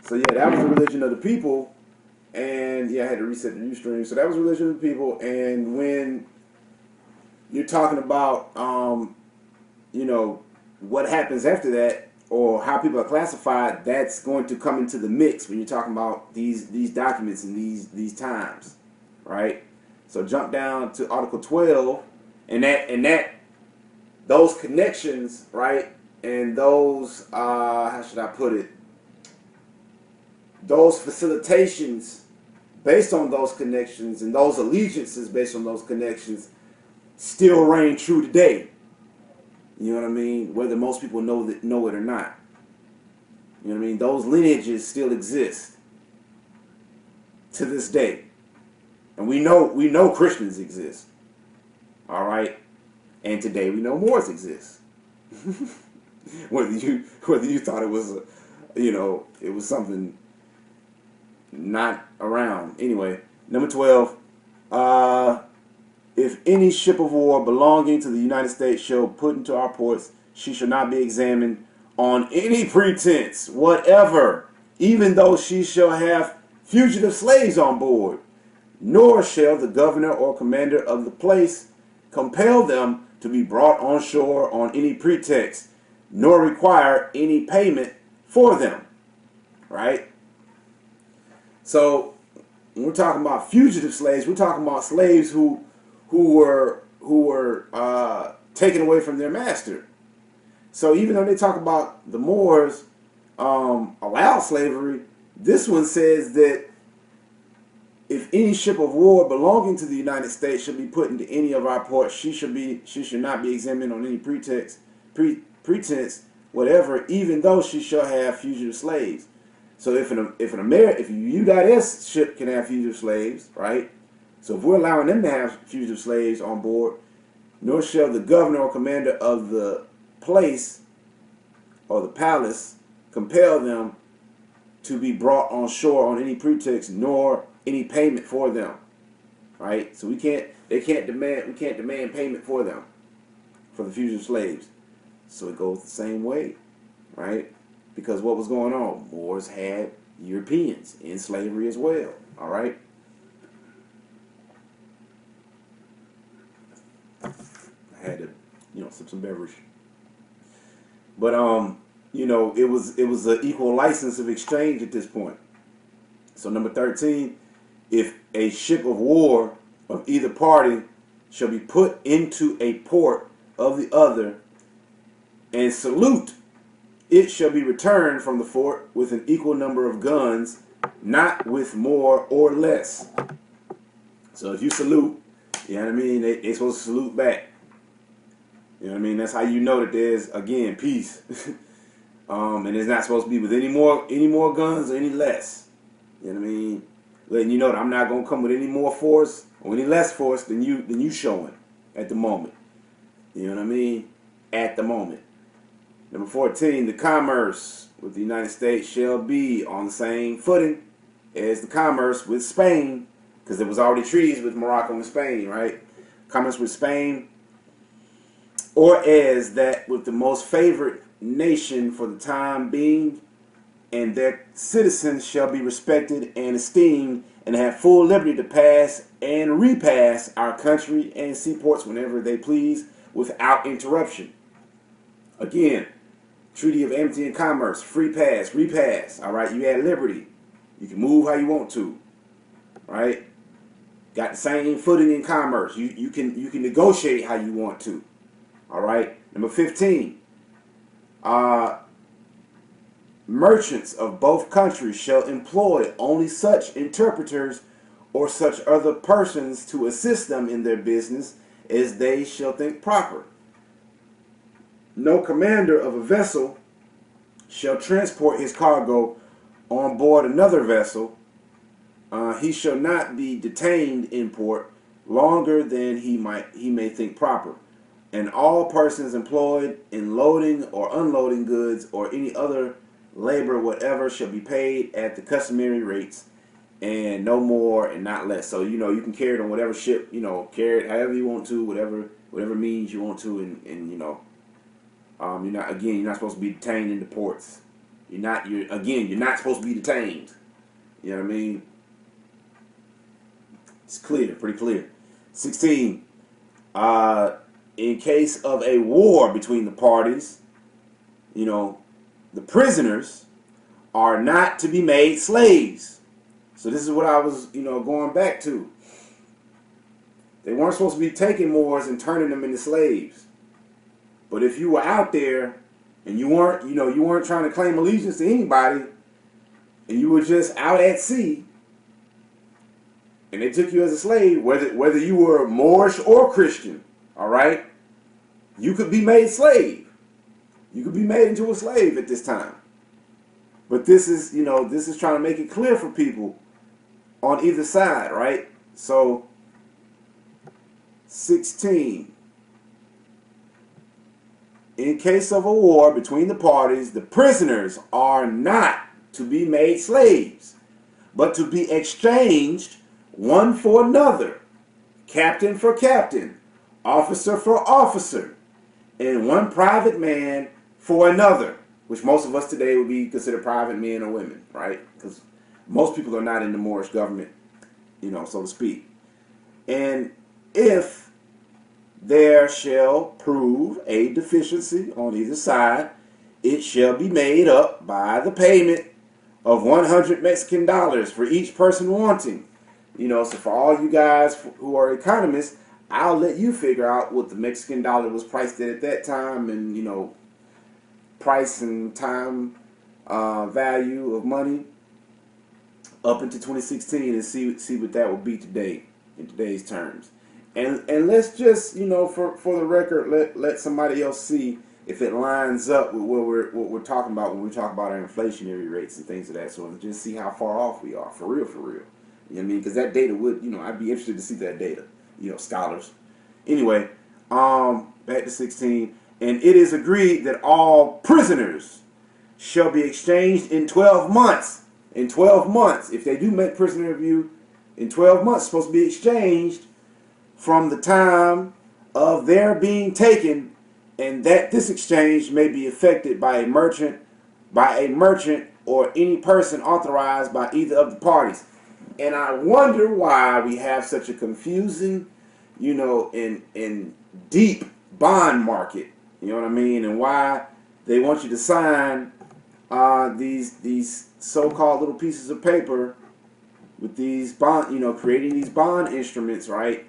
So yeah, that was the religion of the people, and yeah, I had to reset the Ustream. So that was religion of the people, and when you're talking about, you know, what happens after that, or how people are classified, that's going to come into the mix when you're talking about these documents and these times, right? So jump down to Article 12, and that those connections, right, and those how should I put it? Those facilitations based on those connections and those allegiances based on those connections still reign true today. You know what I mean? Whether most people know it or not. You know what I mean? Those lineages still exist to this day. And we know Christians exist. All right? And today we know Moors exist. whether you thought it was it was something not around. Anyway, number 12, if any ship of war belonging to the United States shall put into our ports, she shall not be examined on any pretense whatever, even though she shall have fugitive slaves on board. Nor shall the governor or commander of the place compel them to be brought on shore on any pretext, nor require any payment for them. Right? So when we're talking about fugitive slaves, we're talking about slaves who were taken away from their master. So even though they talk about the Moors allow slavery, this one says that if any ship of war belonging to the United States should be put into any of our ports, she should not be examined on any pretense, whatever, even though she shall have fugitive slaves. So if a U.S. ship can have fugitive slaves, right? So if we're allowing them to have fugitive slaves on board, nor shall the governor or commander of the place or the palace compel them to be brought on shore on any pretext, nor any payment for them. Right? So we can't demand payment for them, for the fugitive slaves. So it goes the same way, right? Because what was going on? Moors had Europeans in slavery as well. All right. I had to, sip some beverage. But it was an equal license of exchange at this point. So number 13, if a ship of war of either party shall be put into a port of the other and salute, it shall be returned from the fort with an equal number of guns, not with more or less. So if you salute, you know what I mean, they're supposed to salute back. You know what I mean? That's how you know that there's, again, peace. And it's not supposed to be with any more guns or any less. You know what I mean? Letting you know that I'm not gonna come with any more force or any less force than you showing at the moment. You know what I mean? At the moment. Number 14, the commerce with the United States shall be on the same footing as the commerce with Spain, because there was already treaties with Morocco and Spain, right? Commerce with Spain, or as that with the most favored nation for the time being, and their citizens shall be respected and esteemed and have full liberty to pass and repass our country and seaports whenever they please without interruption. Again, Treaty of Amity and Commerce, free pass, repass. All right, you had liberty. You can move how you want to. Right? Got the same footing in commerce. You can negotiate how you want to. All right. Number 15. Merchants of both countries shall employ only such interpreters or such other persons to assist them in their business as they shall think proper. No commander of a vessel shall transport his cargo on board another vessel. He shall not be detained in port longer than he may think proper. And all persons employed in loading or unloading goods or any other labor whatever shall be paid at the customary rates, and no more and not less. So you can carry it on whatever ship, carry it however you want to, whatever means you want to, and you're not supposed to be detained in the ports. You're not supposed to be detained. You know what I mean? It's clear, pretty clear. 16. In case of a war between the parties, the prisoners are not to be made slaves. So this is what I was, going back to. They weren't supposed to be taking Moors and turning them into slaves. But if you were out there and you weren't trying to claim allegiance to anybody, and you were just out at sea, and they took you as a slave, whether you were Moorish or Christian, all right, you could be made slave. You could be made into a slave at this time. But this is trying to make it clear for people on either side, right? So 16. In case of a war between the parties, the prisoners are not to be made slaves, but to be exchanged one for another, captain for captain, officer for officer, and one private man for another, which most of us today would be considered private men or women, right? Because most people are not in the Moorish government, so to speak. And if there shall prove a deficiency on either side, it shall be made up by the payment of 100 Mexican dollars for each person wanting. So for all you guys who are economists, I'll let you figure out what the Mexican dollar was priced at that time, and price and time value of money up into 2016, and see what that will be today in today's terms. And let's just for the record, let somebody else see if it lines up with what we're talking about when we talk about our inflationary rates and things of that sort, and just see how far off we are, for real. You know what I mean? Because that data would, I'd be interested to see that data, scholars. Anyway, back to 16. And it is agreed that all prisoners shall be exchanged in 12 months. In 12 months. If they do make prisoner of you, in 12 months, it's supposed to be exchanged from the time of their being taken, and that this exchange may be effected by a merchant or any person authorized by either of the parties. And I wonder why we have such a confusing, and deep bond market. You know what I mean? And why they want you to sign these so-called little pieces of paper with these bond, creating these bond instruments, right?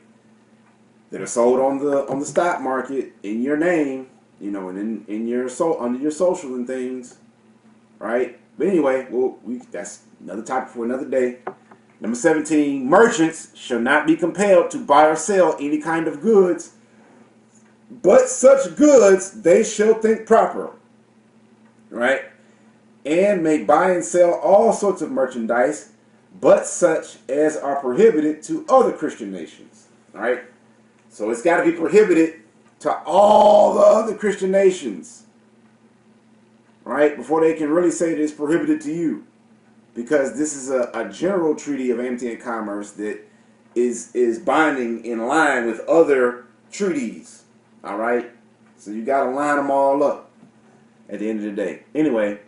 That are sold on the stock market in your name, and in your under your social and things, right? But anyway, that's another topic for another day. Number 17, merchants shall not be compelled to buy or sell any kind of goods, but such goods they shall think proper, right? And may buy and sell all sorts of merchandise, but such as are prohibited to other Christian nations, all right? So it's got to be prohibited to all the other Christian nations, right? Before they can really say that it's prohibited to you. Because this is a general treaty of amity and commerce that is binding in line with other treaties, all right? So you got to line them all up at the end of the day. Anyway,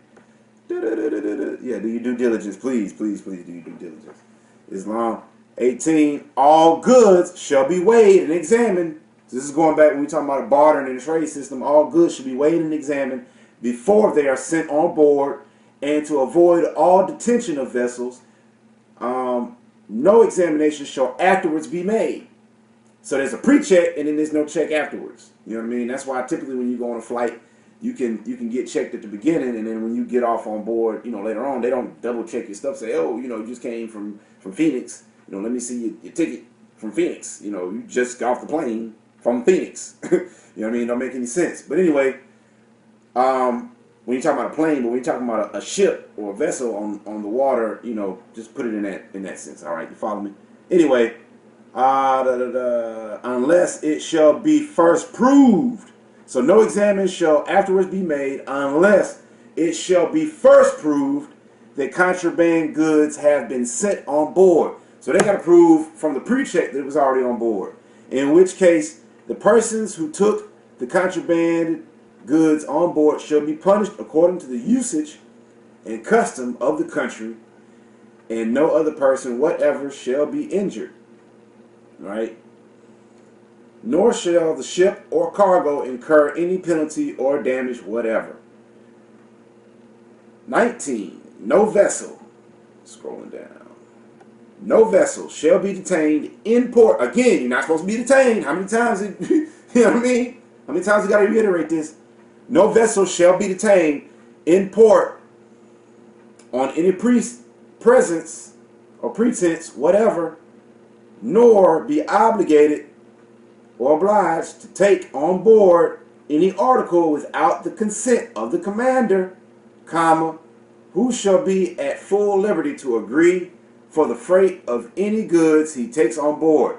yeah, do your due diligence. Please do your due diligence. It's long. 18, all goods shall be weighed and examined. So this is going back when we talk about a barter and a trade system. All goods should be weighed and examined before they are sent on board, and to avoid all detention of vessels, no examination shall afterwards be made. So there's a pre-check, and then there's no check afterwards. You know what I mean? That's why typically when you go on a flight, you can get checked at the beginning, and then when you get off on board, later on, they don't double check your stuff. Say, oh, you just came from Phoenix. Let me see your ticket from Phoenix. You just got off the plane from Phoenix. You know what I mean? Don't make any sense. But anyway, when you're talking about a plane, but when you're talking about a ship or a vessel on the water, just put it in that sense. All right, you follow me? Anyway, unless it shall be first proved. So no examination shall afterwards be made unless it shall be first proved that contraband goods have been sent on board. So they got to prove from the pre-check that it was already on board. In which case, the persons who took the contraband goods on board shall be punished according to the usage and custom of the country, and no other person whatever shall be injured. Right? Nor shall the ship or cargo incur any penalty or damage whatever. 19. No vessel, scrolling down, no vessel shall be detained in port. Again, you're not supposed to be detained. How many times, you know what I mean? How many times you got to reiterate this? No vessel shall be detained in port on any presence or pretense, whatever, nor be obligated or obliged to take on board any article without the consent of the commander, comma, who shall be at full liberty to agree for the freight of any goods he takes on board.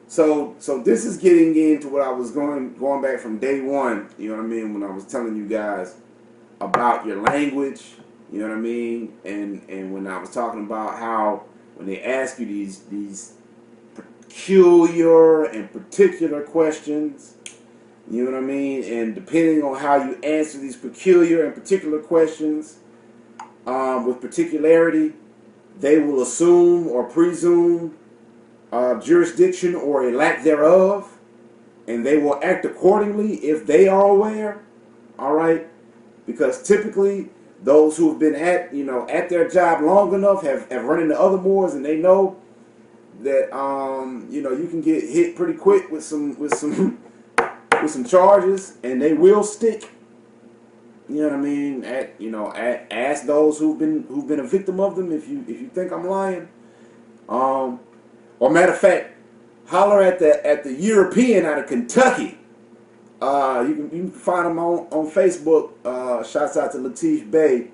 So this is getting into what I was going back from day one, you know what I mean, when I was telling you guys about your language, you know what I mean, and when I was talking about how when they ask you these peculiar and particular questions, you know what I mean, and depending on how you answer these peculiar and particular questions with particularity, they will assume or presume jurisdiction or a lack thereof, and they will act accordingly if they are aware. All right, because typically those who have been at their job long enough have run into other Moors, and they know that you can get hit pretty quick with some charges, and they will stick. You know what I mean? Ask those who've been a victim of them if you think I'm lying. Or matter of fact, holler at the European out of Kentucky. You can find him on Facebook. Shouts out to Latif Bey,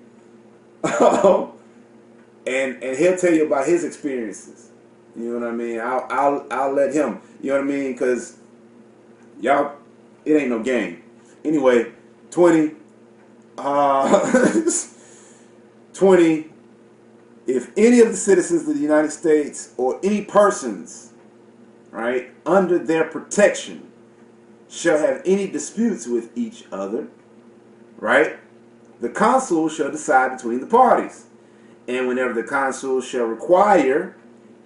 and he'll tell you about his experiences. You know what I mean? I'll let him. You know what I mean? Because y'all, it ain't no game. Anyway, 20. 20. If any of the citizens of the United States or any persons, right, under their protection shall have any disputes with each other, right, the consul shall decide between the parties. And whenever the consul shall require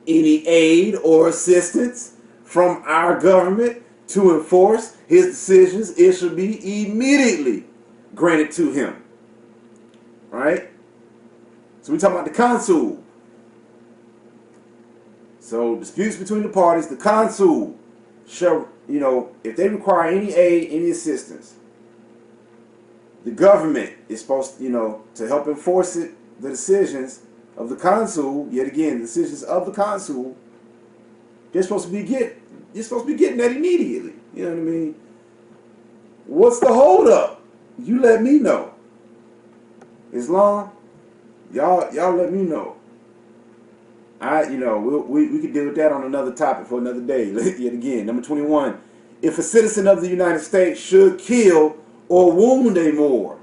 any aid or assistance from our government to enforce his decisions, it shall be immediately granted to him. Right? So we're talking about the consul. So disputes between the parties, the consul shall, if they require any aid, any assistance, the government is supposed to help enforce the decisions of the consul. Yet again, the decisions of the consul, you're supposed to be getting that immediately. You know what I mean? What's the hold up? You let me know. Islam, y'all let me know. We could deal with that on another topic for another day. Yet again, number 21. If a citizen of the United States should kill or wound a Moor,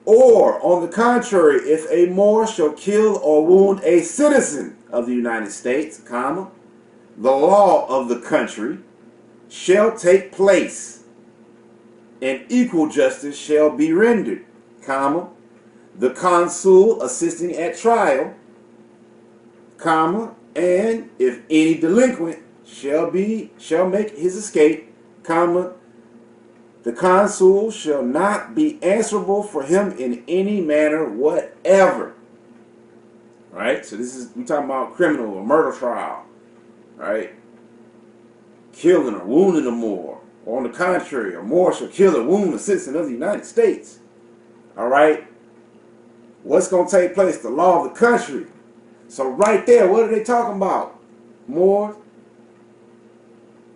or on the contrary, if a Moor shall kill or wound a citizen of the United States, comma, the law of the country shall take place, and equal justice shall be rendered, comma, the consul assisting at trial, comma, and if any delinquent shall make his escape, comma, the consul shall not be answerable for him in any manner whatever. Right? So we're talking about criminal or murder trial. Right? Killing or wounding a Moor. Or on the contrary, a Moor shall kill or wound a citizen of the United States. All right? What's going to take place? The law of the country. So right there, what are they talking about? Moors.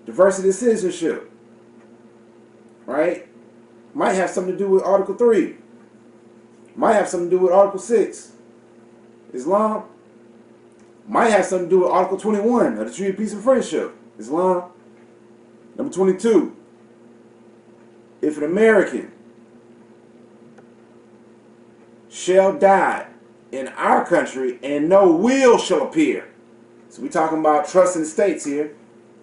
Diversity of citizenship. Right? Might have something to do with Article 3. Might have something to do with Article 6. Islam. Might have something to do with Article 21 of the Treaty of Peace and Friendship. Islam. Number 22. If an American shall die in our country and no will shall appear. So we're talking about trust in states here.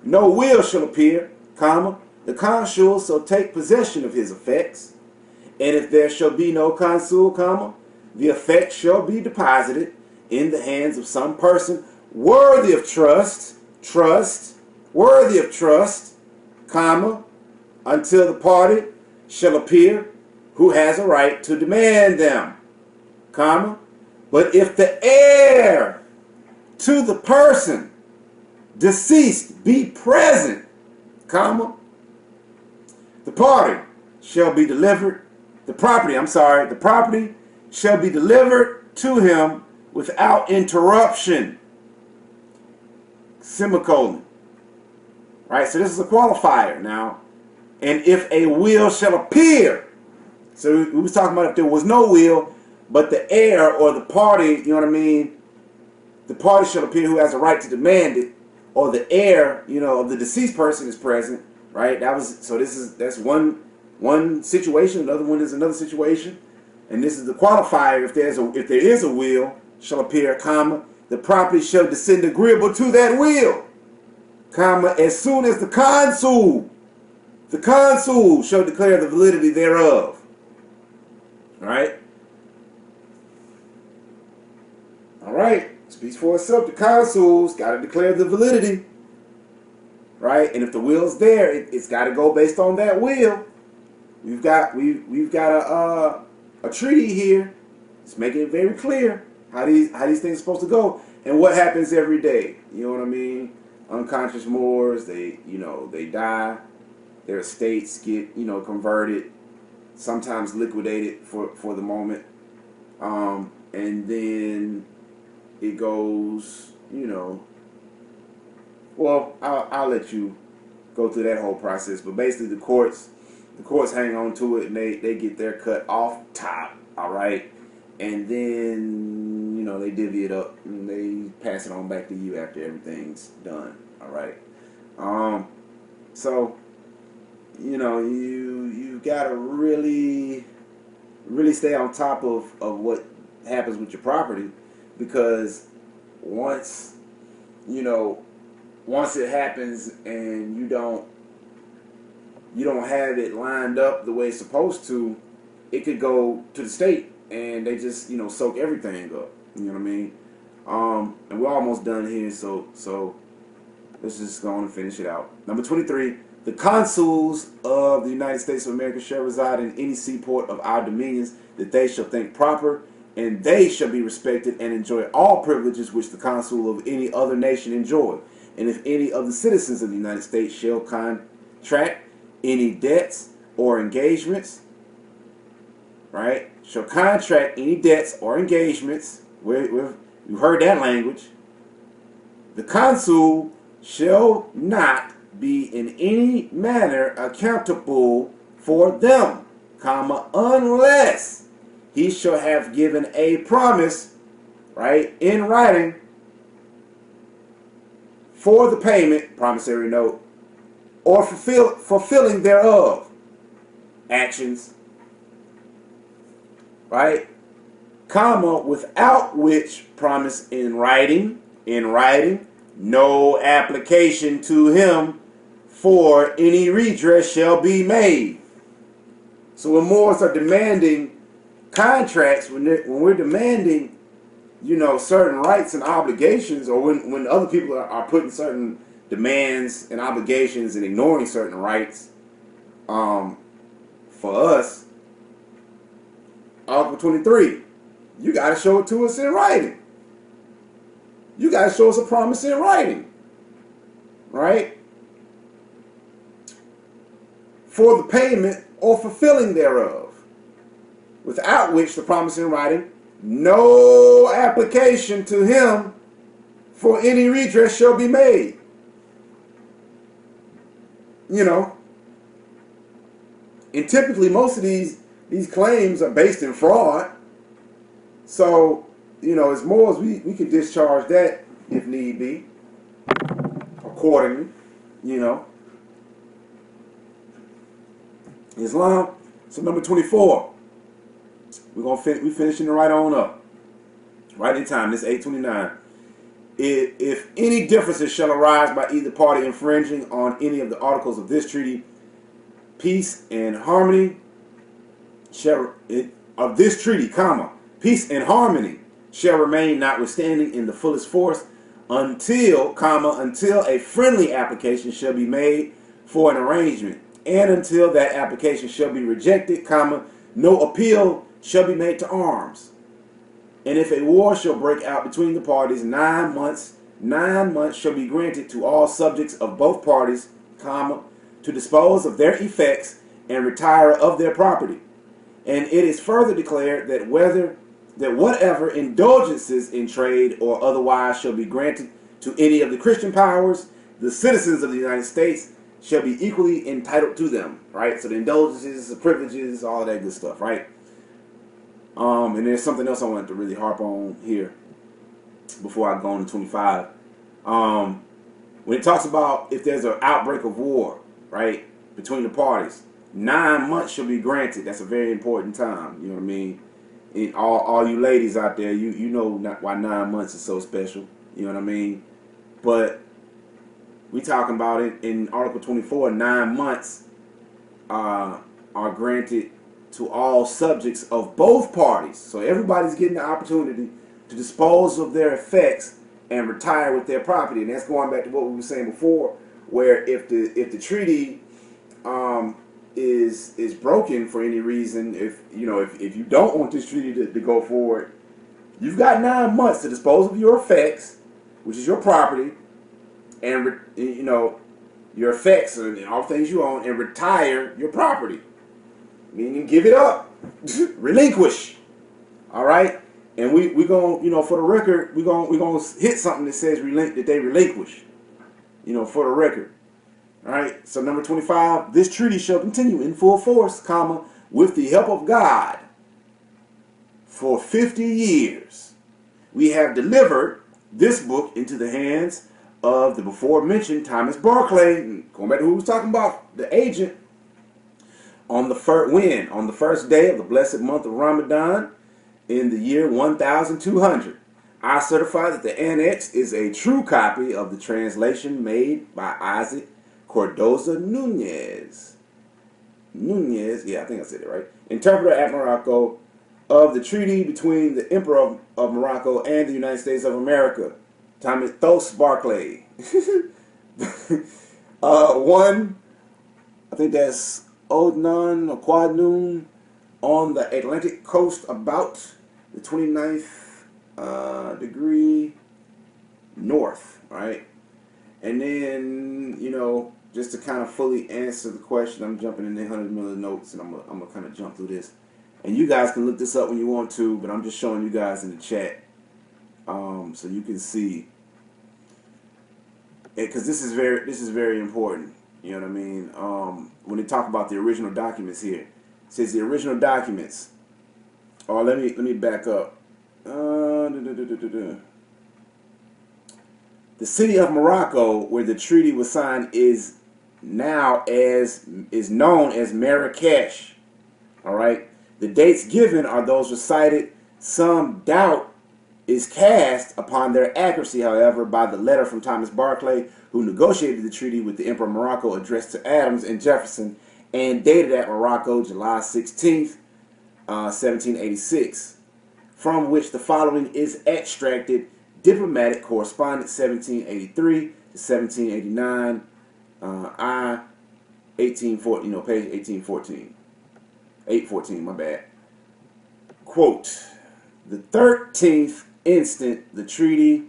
No will shall appear, comma, the consul shall take possession of his effects. And if there shall be no consul, comma, the effect shall be deposited in the hands of some person worthy of worthy of trust, comma, until the party shall appear who has a right to demand them, comma. But if the heir to the person deceased be present, comma, the property shall be delivered to him without interruption, semicolon. Right, so this is a qualifier now. And if a will shall appear, so we was talking about if there was no will, but the heir or the party, you know what I mean, the party shall appear who has a right to demand it, or the heir, you know, of the deceased person is present, right? That's one situation. Another one is another situation, and this is the qualifier. If there is a will, shall appear, comma, the property shall descend agreeable to that will, comma, as soon as the consul shall declare the validity thereof. All right. Speaks for itself. The consul's got to declare the validity, right? And if the will's there, it's got to go based on that will. We've got a treaty here. It's making it very clear how these things are supposed to go and what happens every day. You know what I mean? Unconscious Moors, they die. Their estates get converted, sometimes liquidated for the moment, and then it goes, well, I'll let you go through that whole process. But basically, the courts hang on to it, and they get their cut off top, all right, and then they divvy it up and they pass it on back to you after everything's done, all right. So you gotta really stay on top of what happens with your property. Because once it happens and you don't have it lined up the way it's supposed to, it could go to the state and they just soak everything up. You know what I mean? And we're almost done here, so let's just go on and finish it out. Number 23. The consuls of the United States of America shall reside in any seaport of our dominions that they shall think proper, and they shall be respected and enjoy all privileges which the consul of any other nation enjoy. And if any of the citizens of the United States shall contract any debts or engagements, right? Shall contract any debts or engagements. You've heard that language. The consul shall not be in any manner accountable for them, comma, unless he shall have given a promise, right, in writing for the payment, promissory note, or fulfilling thereof, actions, right, comma, without which promise in writing, no application to him for any redress shall be made. So when Moors are demanding contracts, when we're demanding, certain rights and obligations, or when other people are putting certain demands and obligations and ignoring certain rights, for us, Article 23, you got to show it to us in writing. You got to show us a promise in writing, right? For the payment or fulfilling thereof, without which the promise in writing, no application to him for any redress shall be made. And typically most of these claims are based in fraud. So, as Moors, we can discharge that if need be, accordingly, Islam. So number 24, we finishing it right on up, right in time. This 829. If any differences shall arise by either party infringing on any of the articles of this treaty, peace and harmony of this treaty, comma, Peace and harmony shall remain notwithstanding in the fullest force until, until a friendly application shall be made for an arrangement, and until that application shall be rejected, no appeal shall be made to arms. And if a war shall break out between the parties, 9 months shall be granted to all subjects of both parties, to dispose of their effects and retire of their property. And it is further declared that whatever indulgences in trade or otherwise shall be granted to any of the Christian powers, the citizens of the United States shall be equally entitled to them, right? So the indulgences, the privileges, all of that good stuff, right? And there's something else I wanted to really harp on here before I go on to 25. When it talks about if there's an outbreak of war, right, between the parties, 9 months shall be granted. That's a very important time. You know what I mean? And all you ladies out there, you know why 9 months is so special. You know what I mean? But we talking about it in Article 24. 9 months are granted to all subjects of both parties. So everybody's getting the opportunity to dispose of their effects and retire with their property. And that's going back to what we were saying before, where if the treaty is broken for any reason, if you don't want this treaty to go forward, you've got 9 months to dispose of your effects, which is your property, and your effects and all things you own, and retire your property, meaning give it up, relinquish. All right, and we going for the record, we gonna hit something that says that they relinquish, for the record. All right, so number 25, this treaty shall continue in full force, with the help of God for 50 years. We have delivered this book into the hands of the before mentioned Thomas Barclay, and going back to who was talking about, the agent, on the first day of the blessed month of Ramadan in the year 1200. I certify that the annex is a true copy of the translation made by Isaac Cordoza Nunez, yeah, I think I said it right, interpreter at Morocco, of the treaty between the Emperor of Morocco and the United States of America, Thomas Barclay. One, I think that's Odnon or Quadnoon, on the Atlantic coast about the 29th degree north, right? And then, just to kind of fully answer the question, I'm jumping in the 100 million notes, and I'm gonna kind of jump through this. And you guys can look this up when you want to, but I'm just showing you guys in the chat, so you can see, because this is very important. You know what I mean? When they talk about the original documents here, it says the original documents. Oh, let me back up. The city of Morocco, where the treaty was signed, is known as Marrakesh. All right. The dates given are those recited. Some doubt is cast upon their accuracy, however, by the letter from Thomas Barclay, who negotiated the treaty with the Emperor of Morocco, addressed to Adams and Jefferson, and dated at Morocco, July 16th, 1786, from which the following is extracted: Diplomatic Correspondence, 1783 to 1789, 1814, page 1814. 814, my bad. Quote, the 13th instant, the treaty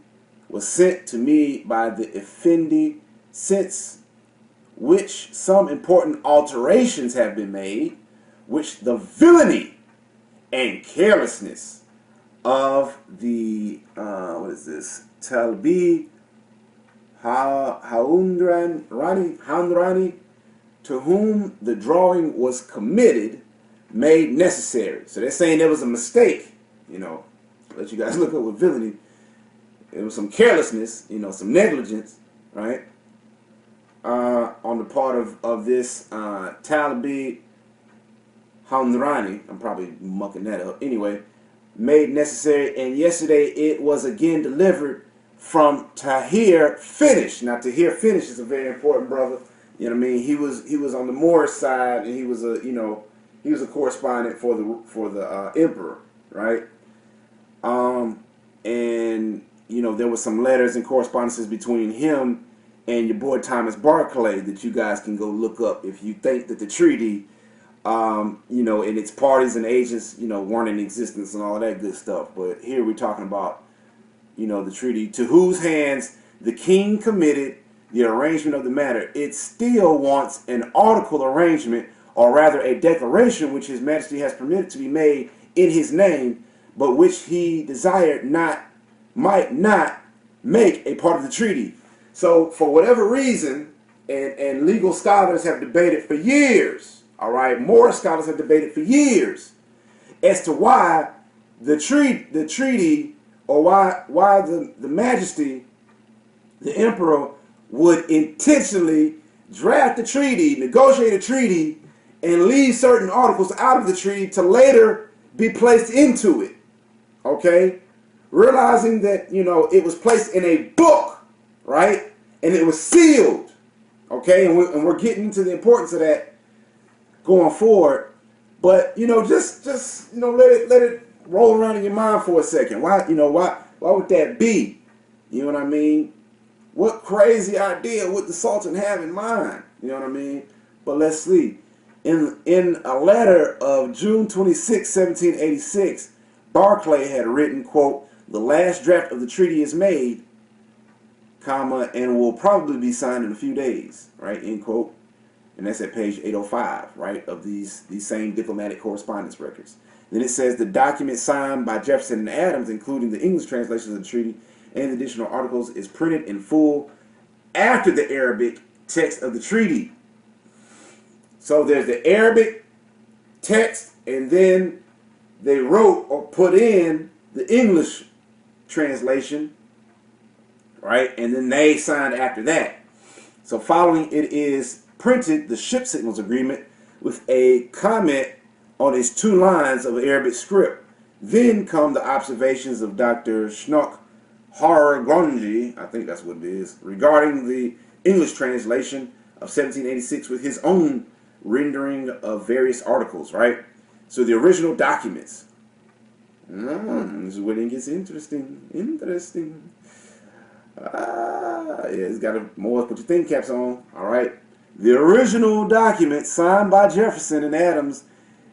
was sent to me by the Effendi, since which some important alterations have been made, which the villainy and carelessness of the, Talbi Haundrani, to whom the drawing was committed, made necessary. So they're saying there was a mistake, let you guys look up with villainy. It was some carelessness, some negligence, right? On the part of this Talbi Haundrani, I'm probably mucking that up. Anyway, made necessary, and yesterday it was again delivered from Tahir Finish. Now, Tahir Finish is a very important brother. You know what I mean? He was on the Moorish side, and he was a correspondent for the emperor, right? there were some letters and correspondences between him and your boy Thomas Barclay that you guys can go look up if you think that the treaty, you know, and its parties and agents, you know, weren't in existence and all that good stuff. But here we're talking about, you know, the treaty, to whose hands the king committed the arrangement of the matter. It still wants an article arrangement, or rather a declaration, which his majesty has permitted to be made in his name, but which he desired might not make a part of the treaty. So for whatever reason, and legal scholars have debated for years, all right, Moorish scholars have debated for years as to why the treaty, or why the majesty, the emperor, would intentionally draft the treaty, negotiate a treaty, and leave certain articles out of the treaty to later be placed into it. Okay? Realizing that, you know, it was placed in a book, right? And it was sealed. Okay? And we're getting into the importance of that going forward. But, you know, just you know, let it roll around in your mind for a second. Why would that be? You know what I mean? What crazy idea would the Sultan have in mind? You know what I mean? But let's see. In a letter of June 26, 1786, Barclay had written, quote, "The last draft of the treaty is made, comma, and will probably be signed in a few days," right, end quote. And that's at page 805, right, of these same diplomatic correspondence records. Then it says the document signed by Jefferson and Adams, including the English translations of the treaty and the additional articles, is printed in full after the Arabic text of the treaty. So there's the Arabic text, and then they wrote or put in the English translation, right? And then they signed after that. So following it is printed the ship signals agreement with a comment on its 2 lines of Arabic script. Then come the observations of Dr. Schnock Hargonji, I think that's what it is, regarding the English translation of 1786 with his own rendering of various articles, right? So the original documents. This is when it gets interesting. Yeah, it's got more put your think caps on, all right? The original document signed by Jefferson and Adams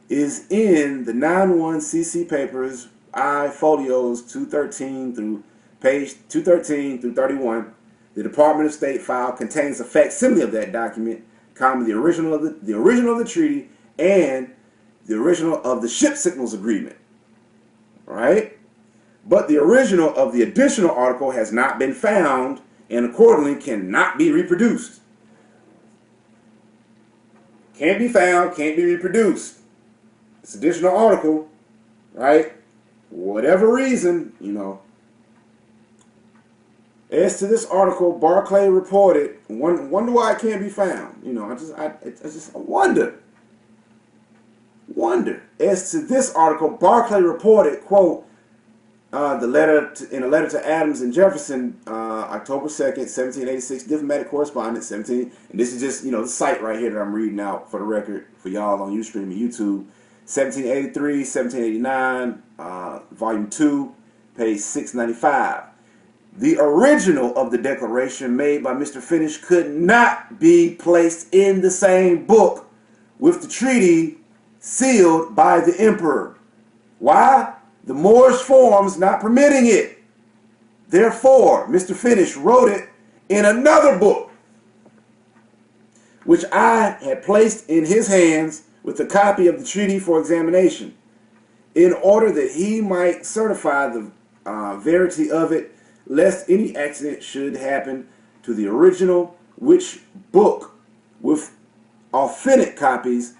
is in the 9-1 CC papers, I folios 213 through page 213 through 31. The Department of State file contains a facsimile of that document, comma, the original of the treaty and the original of the ship signals agreement. Right? But the original of the additional article has not been found and accordingly cannot be reproduced. Can't be found, can't be reproduced. This additional article, right? For whatever reason, you know. As to this article, Barclay reported, wonder why it can't be found. You know, I wonder. As to this article, Barclay reported, quote, in a letter to Adams and Jefferson, October 2nd, 1786, diplomatic correspondence, 17, and this is just, you know, the site right here that I'm reading out for the record for y'all on Ustream and YouTube, 1783, 1789, volume 2, page 695. The original of the declaration made by Mr. Finnish could not be placed in the same book with the treaty sealed by the emperor. Why? The Moorish forms not permitting it. Therefore, Mr. Finnish wrote it in another book, which I had placed in his hands with a copy of the treaty for examination, in order that he might certify the verity of it, lest any accident should happen to the original, which book with authentic copies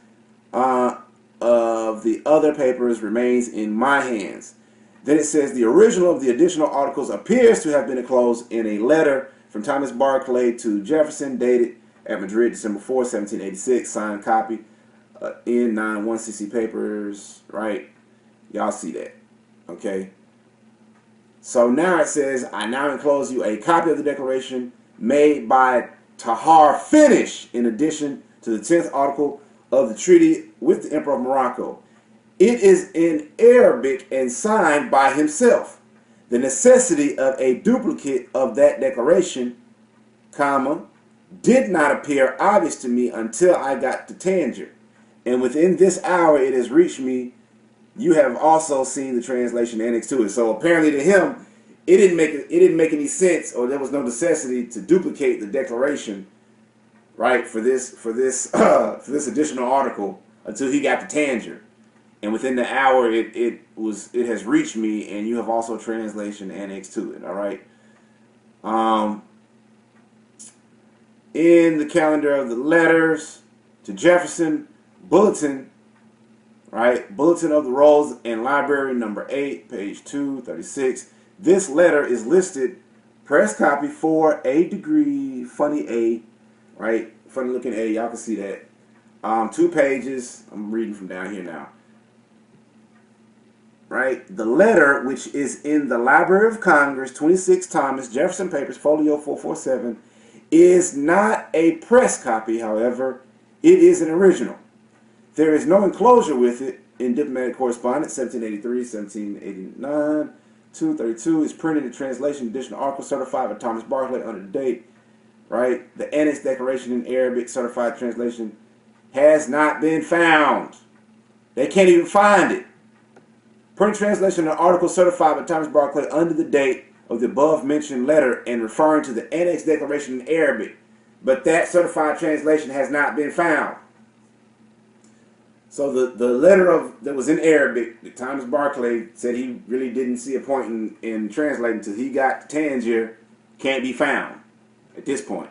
of the other papers remains in my hands. Then it says the original of the additional articles appears to have been enclosed in a letter from Thomas Barclay to Jefferson, dated at Madrid, December 4, 1786, signed copy in 9-1 CC papers, right? Y'all see that, okay? So now it says, I now enclose you a copy of the declaration made by Tahar Finnish in addition to the 10th article of the treaty with the Emperor of Morocco. It is in Arabic and signed by himself. The necessity of a duplicate of that declaration, comma, did not appear obvious to me until I got to Tangier. And within this hour it has reached me. You have also seen the translation annexed to it. So apparently to him, it didn't make any sense, or there was no necessity to duplicate the declaration, right, for this additional article until he got to Tangier. And within the hour it has reached me, and you have also translation annexed to it. All right. In the calendar of the letters to Jefferson, bulletin, right? Bulletin of the Rolls and Library, number 8, page 236. This letter is listed, press copy for a degree, funny A, right? Funny looking A, y'all can see that. 2 pages. I'm reading from down here now. Right? The letter, which is in the Library of Congress, 26 Thomas, Jefferson Papers, folio 447, is not a press copy, however. It is an original. There is no enclosure with it in diplomatic correspondence, 1783, 1789, 232. It's printed in translation, additional article, certified by Thomas Barclay under the date. Right? The Annex Declaration in Arabic, certified translation, has not been found. They can't even find it. Print translation of the article certified by Thomas Barclay under the date of the above mentioned letter and referring to the Annex Declaration in Arabic. But that certified translation has not been found. So the letter that was in Arabic that Thomas Barclay said he really didn't see a point in translating until he got to Tangier can't be found at this point.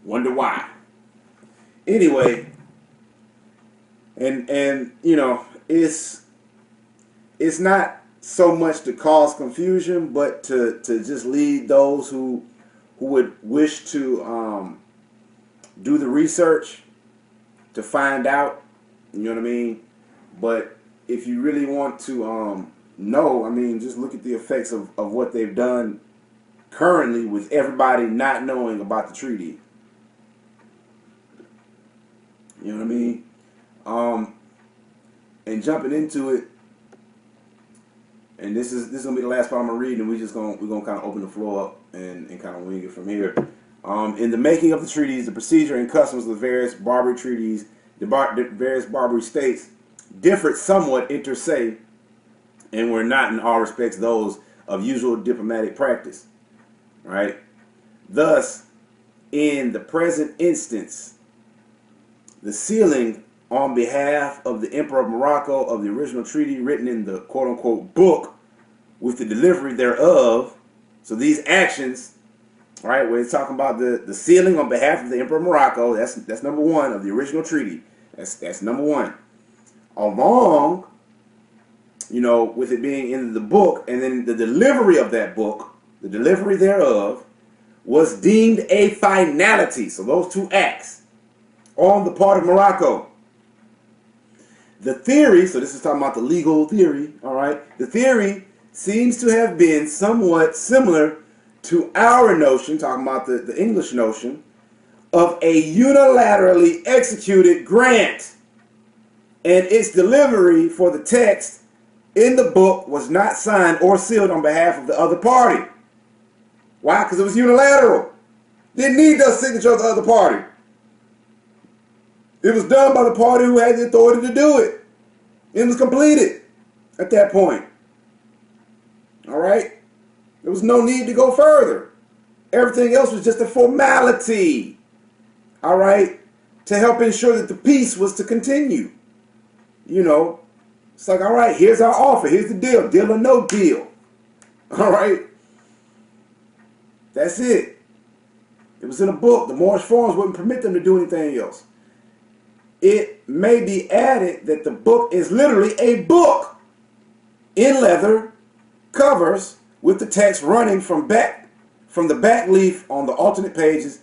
Wonder why. Anyway, and you know, it's not so much to cause confusion, but to just lead those who would wish to do the research to find out, you know what I mean? But if you really want to know, I mean, just look at the effects of what they've done currently with everybody not knowing about the treaty. You know what I mean? And jumping into it, and this is gonna be the last part I'm gonna read, and we're gonna kind of open the floor up and kind of wing it from here. In the making of the treaties, the procedure and customs of the various Barbary treaties, the various Barbary states differed somewhat inter se, and were not in all respects those of usual diplomatic practice. Right? Thus, in the present instance, the sealing on behalf of the Emperor of Morocco of the original treaty written in the quote-unquote book with the delivery thereof. So these actions, right, where it's talking about the sealing on behalf of the Emperor of Morocco, that's number one of the original treaty. That's number one. Along, you know, with it being in the book, and then the delivery of that book, the delivery thereof, was deemed a finality. So those 2 acts on the part of Morocco. The theory, so this is talking about the legal theory, all right? The theory seems to have been somewhat similar to our notion, talking about the English notion, of a unilaterally executed grant. And its delivery for the text in the book was not signed or sealed on behalf of the other party. Why? Because it was unilateral. Didn't need the signature of the other party. It was done by the party who had the authority to do it. It was completed at that point. All right? There was no need to go further. Everything else was just a formality. All right? To help ensure that the peace was to continue. You know, it's like, all right, here's our offer. Here's the deal. Deal or no deal. All right? That's it. It was in a book. The Moorish forms wouldn't permit them to do anything else. It may be added that the book is literally a book in leather covers with the text running from the back leaf on the alternate pages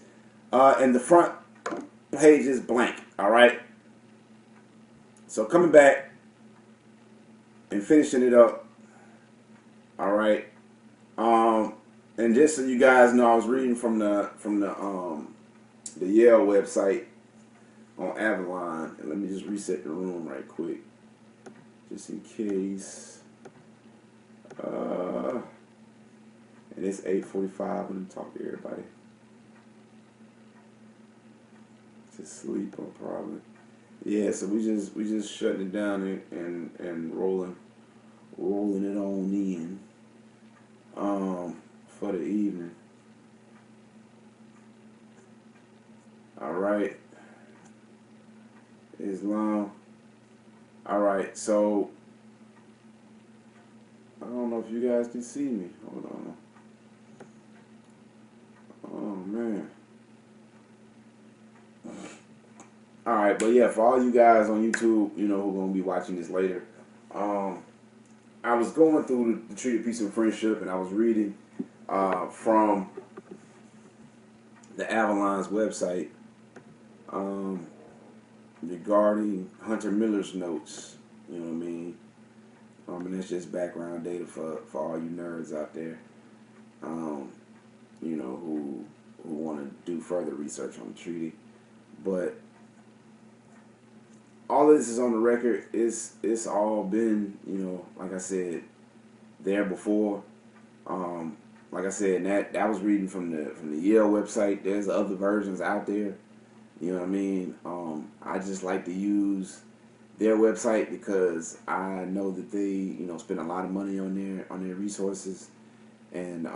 and the front pages blank. All right. So coming back and finishing it up. All right. And just so you guys know, I was reading from the Yale website on Avalon, and let me just reset the room right quick, just in case. it's 8:45. Let me talk to everybody. Just sleep on probably. Yeah, so we just shutting it down and rolling it on in for the evening. All right. Islam. All right, so I don't know if you guys can see me. Hold on. Oh man. All right, but yeah, for all you guys on YouTube, you know, who are gonna be watching this later, I was going through the Treaty of Peace and Friendship, and I was reading from the Avalon's website regarding Hunter Miller's notes. You know what I mean? And that's just background data for all you nerds out there, you know, who want to do further research on the treaty. But all of this is on the record. It's all been, you know, like I said, there before. Like I said, that was reading from the Yale website. There's other versions out there. You know what I mean? I just like to use their website because I know that they, you know, spend a lot of money on their resources, and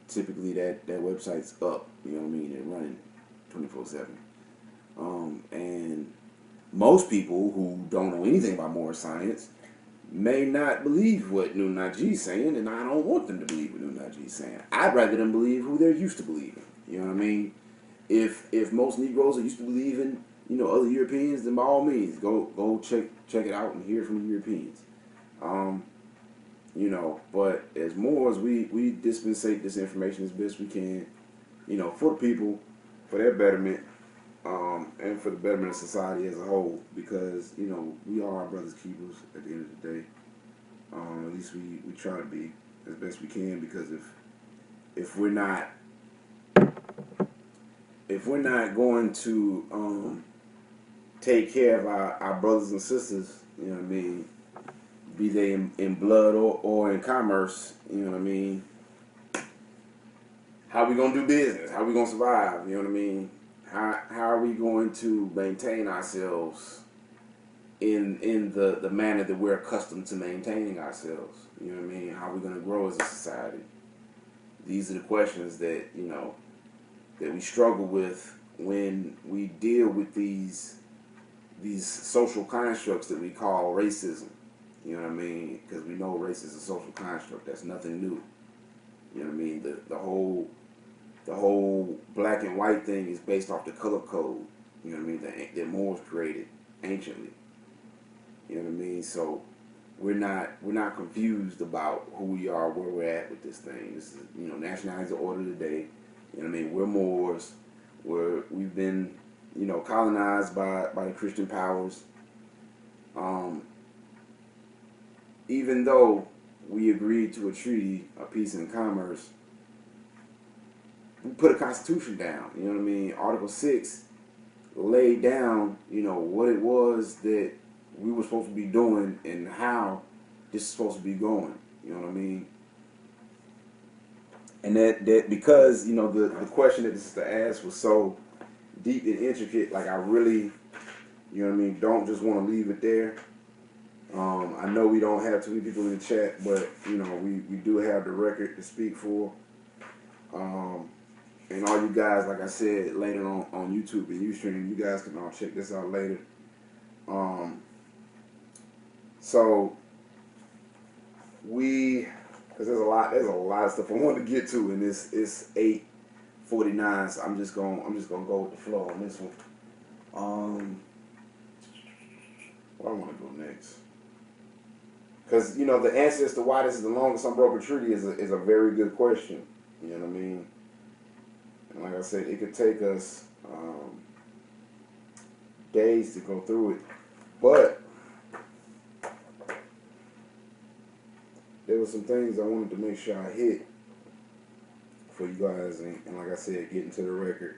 typically that website's up. You know what I mean? They're running 24/7. And most people who don't know anything about Moorish science may not believe what Nunaji's saying, and I don't want them to believe what Nunaji's saying. I'd rather them believe who they're used to believing. You know what I mean? If most Negroes are used to believing, you know, other Europeans, then by all means, go check it out and hear from the Europeans. You know, but as Moors, we dispensate this information as best we can, you know, for the people, for their betterment, and for the betterment of society as a whole, because, you know, we are our brother's keepers at the end of the day. At least we try to be as best we can, because if we're not going to take care of our brothers and sisters, you know what I mean, be they in blood or in commerce, you know what I mean, how are we going to do business? How are we going to survive? You know what I mean? How are we going to maintain ourselves in the manner that we're accustomed to maintaining ourselves? You know what I mean? How are we going to grow as a society? These are the questions that, you know, that we struggle with when we deal with these social constructs that we call racism. You know what I mean? Because we know race is a social construct. That's nothing new. You know what I mean? The whole black and white thing is based off the color code. You know what I mean? That Moors created anciently. You know what I mean? So we're not confused about who we are, where we're at with this thing. This is, you know, nationalizing the order today. You know what I mean? We're Moors. We've been, you know, colonized by the Christian powers. Even though we agreed to a treaty of peace and commerce, we put a constitution down. You know what I mean? Article 6 laid down, you know, what it was that we were supposed to be doing and how this is supposed to be going. You know what I mean? And that because, you know, the question that the sister asked was so deep and intricate, like I really, you know what I mean, don't just want to leave it there. I know we don't have too many people in the chat, but, you know, we do have the record to speak for. And all you guys, like I said, later on YouTube and Ustream, you guys can all check this out later. So because there's a lot of stuff I want to get to, and it's 8:49, so I'm just gonna go with the flow on this one. Where I want to go next? Because, you know, the answer as to why this is the longest unbroken treaty is a very good question. You know what I mean? And like I said, it could take us days to go through it. But there were some things I wanted to make sure I hit for you guys, and like I said, get into the record.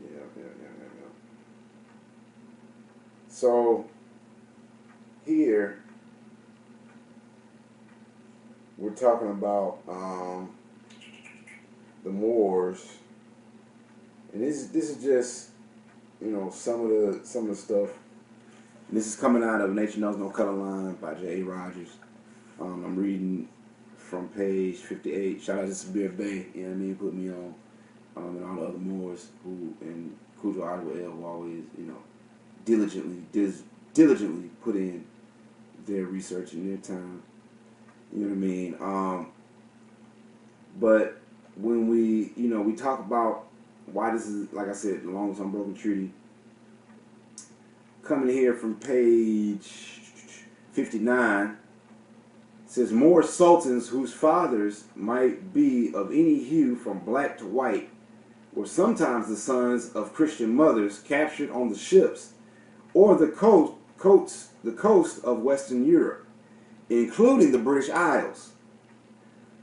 Yeah. So here we're talking about the Moors, and this is just, you know, some of the stuff. And this is coming out of Nature Knows No Color Line by J. Rogers. I'm reading from page 58. Shout out to Sabir Bay, you know what I mean, put me on, and all the other Moors who, and Cujo Ottawa who always, you know, diligently put in their research and their time. You know what I mean? But when we, you know, we talk about why this is, like I said, the longest unbroken treaty, coming here from page 59, says Moor sultans whose fathers might be of any hue from black to white were sometimes the sons of Christian mothers captured on the ships or the coast of Western Europe, including the British Isles.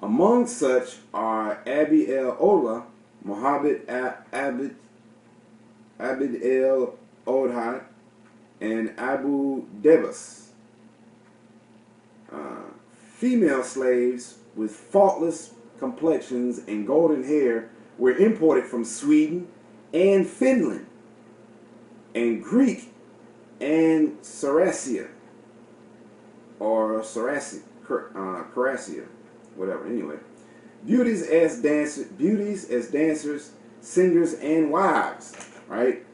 Among such are Abi el-Ola, Muhammad Abd el-Odhad, and Abu Debas. Female slaves with faultless complexions and golden hair were imported from Sweden and Finland, and Greek and Ceracia, or Ceracia, whatever. Anyway, beauties as dancers, singers, and wives. Right.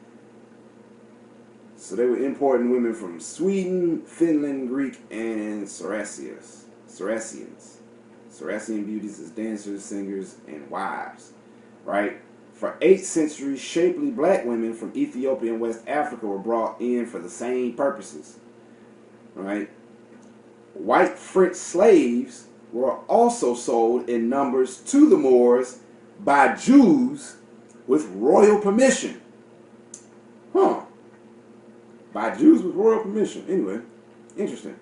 So they were importing women from Sweden, Finland, Greek, and Ceracians. Ceracian beauties as dancers, singers, and wives. Right? For 8th century, shapely black women from Ethiopia and West Africa were brought in for the same purposes. Right? White French slaves were also sold in numbers to the Moors by Jews with royal permission. By Jews with royal permission. Anyway, interesting.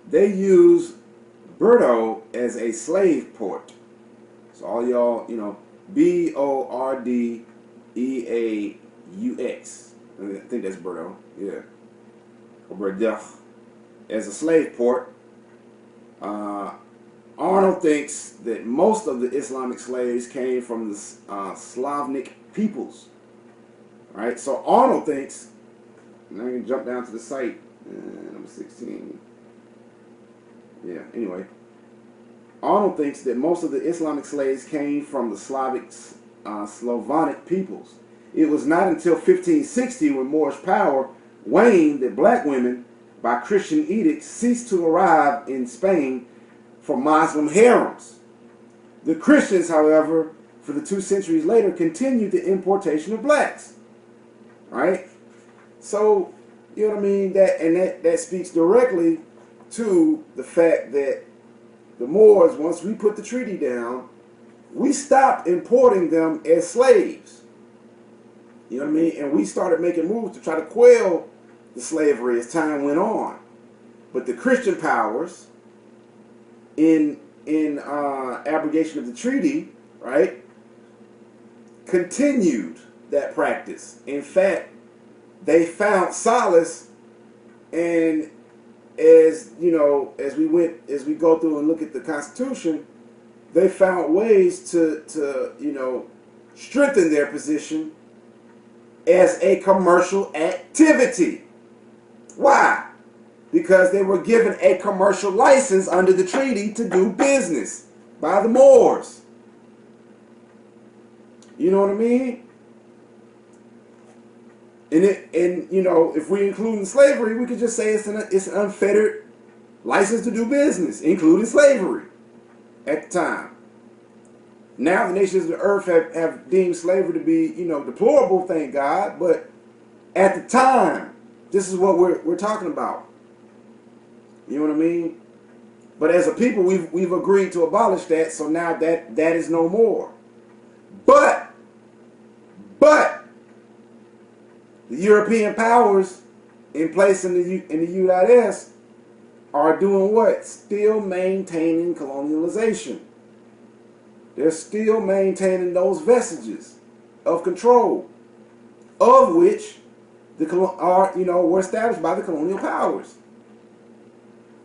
They used Bordeaux as a slave port. So all y'all, you know, Bordeaux. I think that's Bordeaux. Yeah. Or Bordeaux. As a slave port. Arnold thinks that most of the Islamic slaves came from the Slavonic peoples. Right? So Arnold thinks, and I can jump down to the site, number 16. Yeah, anyway. Arnold thinks that most of the Islamic slaves came from the Slavonic peoples. It was not until 1560, when Moorish power waned, that black women, by Christian edict, ceased to arrive in Spain from Muslim harems. The Christians, however, for the 2 centuries later, continued the importation of blacks. Right? So, you know what I mean? That speaks directly to the fact that the Moors, once we put the treaty down, we stopped importing them as slaves. You know what I mean? And we started making moves to try to quell the slavery as time went on. But the Christian powers, in abrogation of the treaty, right, continued that practice. In fact, they found solace, and as you know, as we go through and look at the Constitution, they found ways to you know, strengthen their position as a commercial activity. Why? Because they were given a commercial license under the treaty to do business by the Moors. You know what I mean? And you know, if we include slavery, we could just say it's an unfettered license to do business, including slavery at the time. Now the nations of the earth have deemed slavery to be, you know, deplorable, thank God. But at the time, this is what we're talking about. You know what I mean? But as a people, we've agreed to abolish that, so now that is no more. But the European powers in place in the U.S. are doing what? Still maintaining colonialization. They're still maintaining those vestiges of control, of which were established by the colonial powers.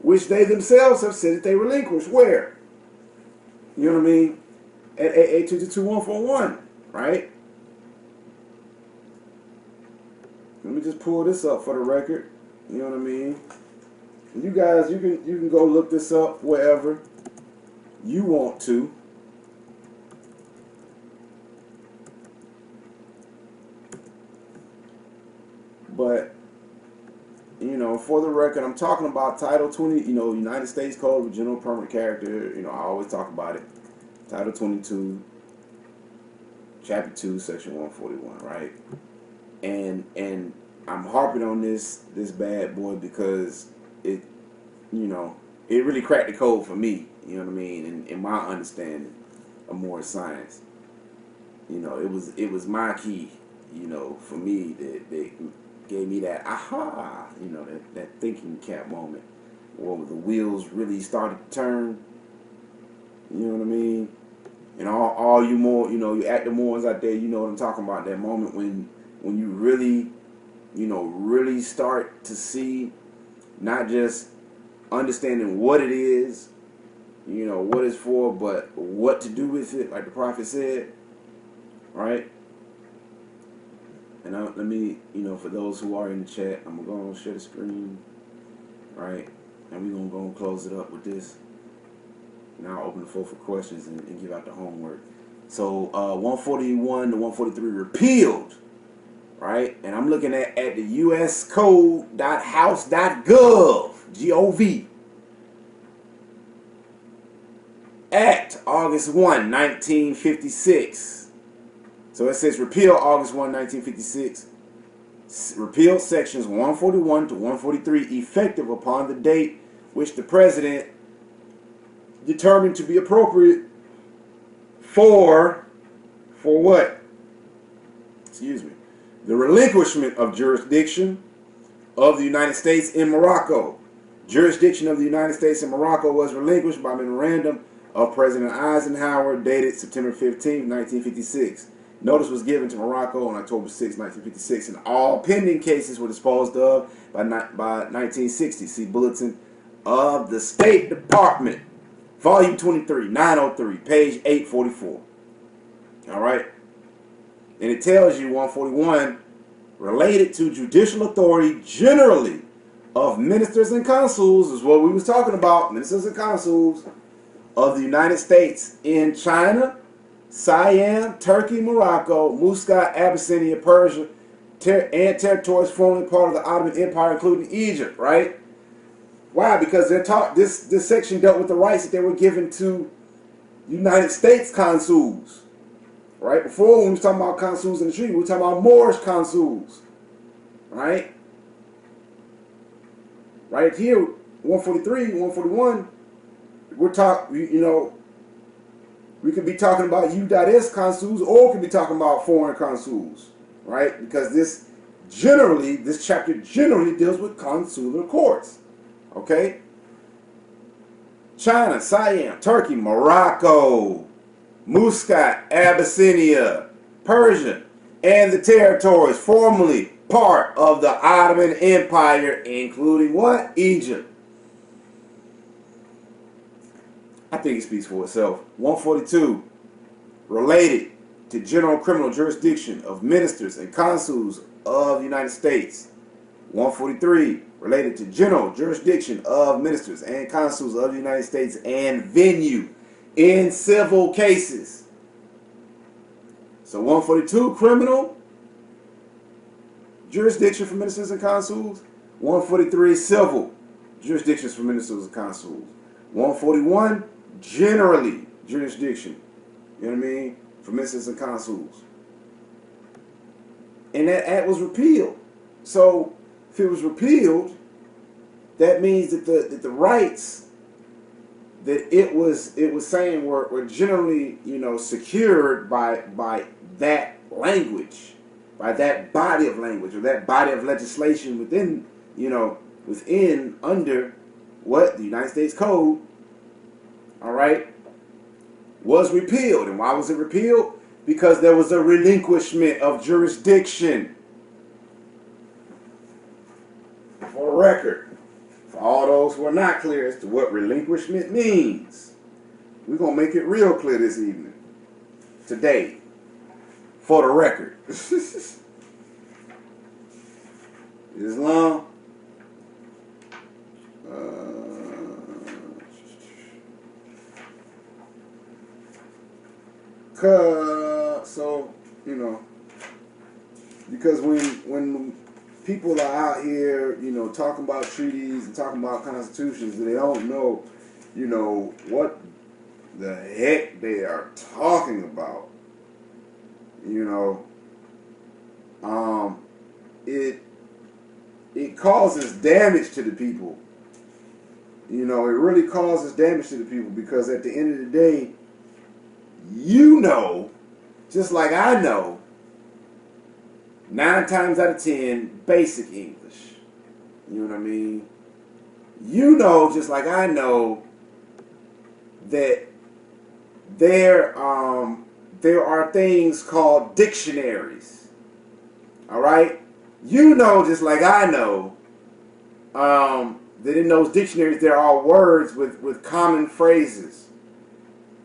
which they themselves have said that they relinquished. Where? You know what I mean? At AA 222141, right? Let me just pull this up for the record. You know what I mean? You guys, you can go look this up wherever you want to. But, you know, for the record, I'm talking about Title 20, you know, United States Code of General Permanent Character. You know, I always talk about it. Title 22, Chapter 2, Section 141, right? And I'm harping on this bad boy because it, you know, it really cracked the code for me, you know what I mean, in my understanding of Moorish science. You know, it was my key, you know, for me that gave me that aha, you know, that thinking cap moment where the wheels really started to turn. You know what I mean? And all you more, you know, you active Moors out there, you know what I'm talking about. That moment when you really, you know, really start to see not just understanding what it is, you know, what it's for, but what to do with it, like the prophet said, right? And let me, you know, for those who are in the chat, I'm going to go and share the screen, right? And we're going to go and close it up with this. Now I'll open the floor for questions and give out the homework. So 141 to 143 repealed, right? And I'm looking at the uscode.house.gov, G-O-V. Act, August 1, 1956. So it says repeal August 1, 1956. Repeal sections 141 to 143 effective upon the date which the president determined to be appropriate for what? Excuse me. The relinquishment of jurisdiction of the United States in Morocco. Jurisdiction of the United States in Morocco was relinquished by memorandum of President Eisenhower dated September 15, 1956. Notice was given to Morocco on October 6, 1956, and all pending cases were disposed of by 1960. See Bulletin of the State Department, Volume 23, 903, page 844. All right? And it tells you, 141, related to judicial authority generally of ministers and consuls, is what we was talking about, ministers and consuls of the United States in China, Siam, Turkey, Morocco, Muscat, Abyssinia, Persia, and territories formerly part of the Ottoman Empire, including Egypt, right? Why? Because they're taught this section dealt with the rights that they were given to United States consuls. Right? Before, when we were talking about consuls in the treaty, we were talking about Moorish consuls. Right? Right here, 143, 141, we're talking, you know, we could be talking about U.S. consuls, or we could be talking about foreign consuls, right? Because this chapter generally deals with consular courts, okay? China, Siam, Turkey, Morocco, Muscat, Abyssinia, Persia, and the territories formerly part of the Ottoman Empire, including what? Egypt. I think it speaks for itself. 142, related to general criminal jurisdiction of ministers and consuls of the United States. 143, related to general jurisdiction of ministers and consuls of the United States and venue in civil cases. So 142, criminal jurisdiction for ministers and consuls. 143, civil jurisdictions for ministers and consuls. 141, generally jurisdiction, you know what I mean, for ministers and consuls. And that act was repealed. So if it was repealed, that means that the rights that it was saying were generally, you know, secured by that language, by that body of language, or that body of legislation within, you know, under what the United States Code, all right, was repealed. And why was it repealed? Because there was a relinquishment of jurisdiction. For the record, For all those who are not clear as to what relinquishment means, we're going to make it real clear this evening. Today. For the record. Islam. So, you know, because when people are out here, you know, talking about treaties and talking about constitutions, they don't know, you know, what the heck they are talking about. You know, it causes damage to the people. You know, it really causes damage to the people because at the end of the day, you know, just like I know, 9 times out of 10, basic English. You know what I mean? You know, just like I know, that there are things called dictionaries. All right? You know, just like I know, that in those dictionaries there are words with common phrases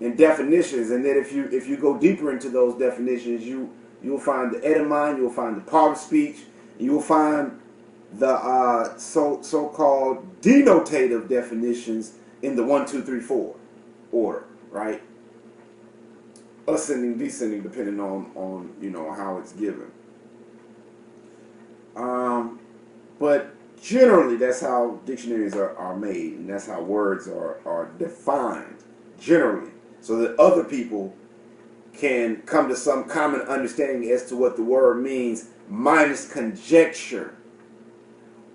and definitions, and that if you go deeper into those definitions, you'll find the etymon, you'll find the part of speech, and you'll find the so-called denotative definitions in the 1, 2, 3, 4 order, right? Ascending, descending, depending on you know how it's given. But generally, that's how dictionaries are made, and that's how words are defined generally, so that other people can come to some common understanding as to what the word means, minus conjecture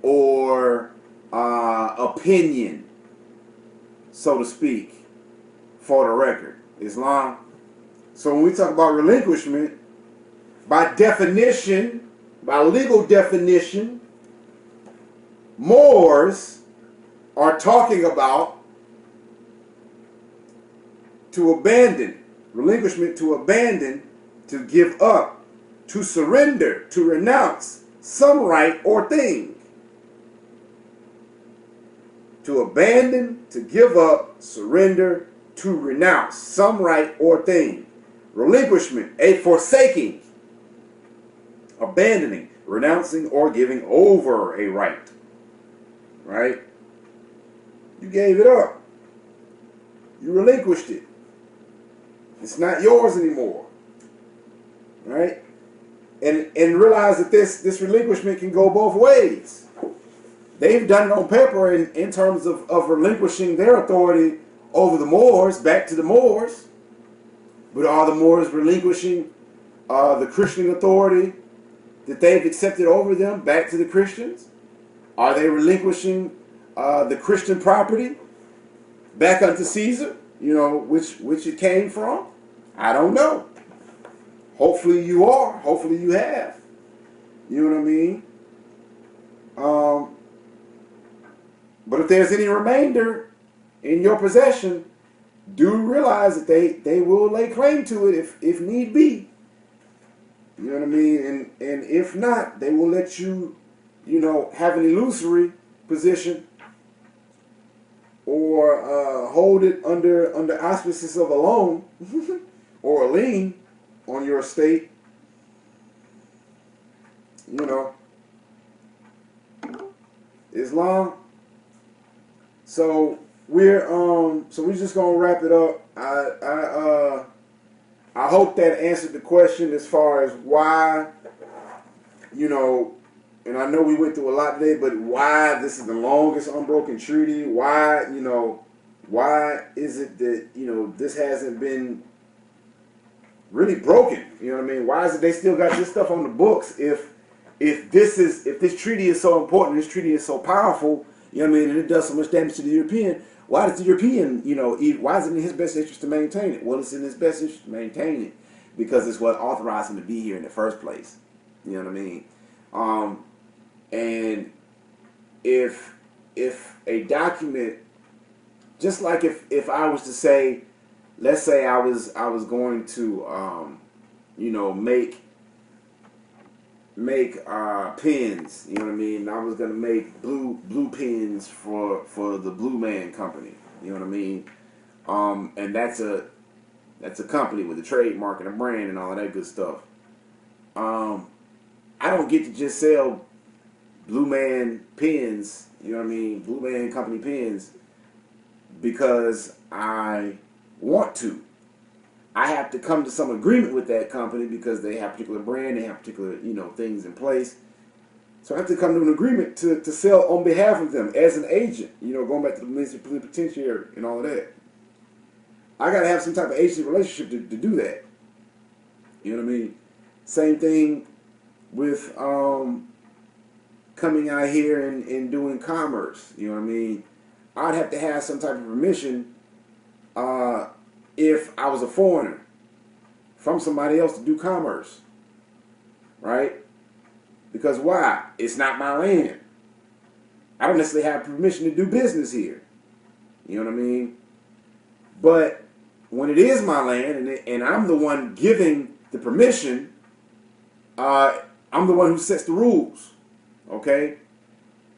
or opinion, so to speak, for the record. Islam. So when we talk about relinquishment, by definition, by legal definition, Moors are talking about to abandon, relinquishment, to abandon, to give up, to surrender, to renounce some right or thing. To abandon, to give up, surrender, to renounce some right or thing. Relinquishment, a forsaking, abandoning, renouncing, or giving over a right. Right? You gave it up. You relinquished it. It's not yours anymore. Right? And realize that this relinquishment can go both ways. They've done it on paper in terms of relinquishing their authority over the Moors, back to the Moors. But are the Moors relinquishing the Christian authority that they've accepted over them back to the Christians? Are they relinquishing the Christian property back unto Caesar? You know, which it came from? I don't know. Hopefully you are. Hopefully you have. You know what I mean? But if there's any remainder in your possession, do realize that they will lay claim to it if need be. You know what I mean? And if not, they will let you, you know, have an illusory position or hold it under auspices of a loan or a lien on your estate. You know, Islam. So we're just gonna wrap it up. I hope that answered the question as far as why, you know, and I know we went through a lot today, but why this is the longest unbroken treaty? Why, you know, why is it that, you know, this hasn't been really broken? You know what I mean? Why is it they still got this stuff on the books if this treaty is so important, this treaty is so powerful, you know what I mean, and it does so much damage to the European? Why does the European, you know, why is it in his best interest to maintain it? Well, it's in his best interest to maintain it because it's what authorized him to be here in the first place. You know what I mean? And if a document, just like if I was to say, let's say I was going to, you know, make make pins. You know what I mean? I was gonna make blue pins for the Blue Man Company. You know what I mean? And that's a company with a trademark and a brand and all of that good stuff. I don't get to just sell Blue Man pins. You know what I mean? Blue Man Company pins because I want to. I have to come to some agreement with that company because they have a particular brand, they have particular, things in place. So I have to come to an agreement to sell on behalf of them as an agent, going back to the municipal penitentiary and all of that. I got to have some type of agency relationship to do that. You know what I mean? Same thing with coming out here and doing commerce. You know what I mean? I'd have to have some type of permission if I was a foreigner from somebody else to do commerce, right? Because why? It's not my land. I don't necessarily have permission to do business here. You know what I mean? But when it is my land and I'm the one giving the permission, I'm the one who sets the rules. Okay?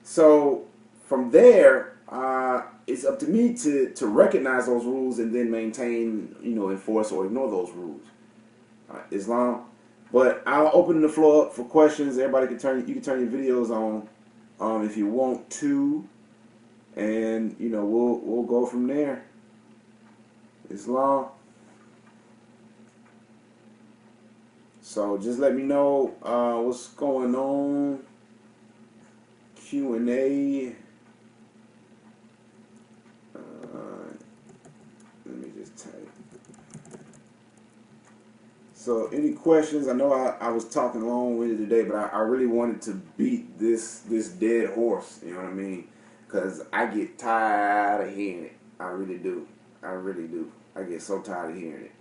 So from there, it's up to me to recognize those rules and then maintain, enforce or ignore those rules. Islam. But I'll open the floor up for questions. Everybody you can turn your videos on if you want to, and we'll go from there. Islam. So just let me know what's going on. Q&A. Let me just type. So any questions? I know I was talking long-winded today, but I really wanted to beat this dead horse. You know what I mean? Because I get tired of hearing it. I really do. I really do. I get so tired of hearing it.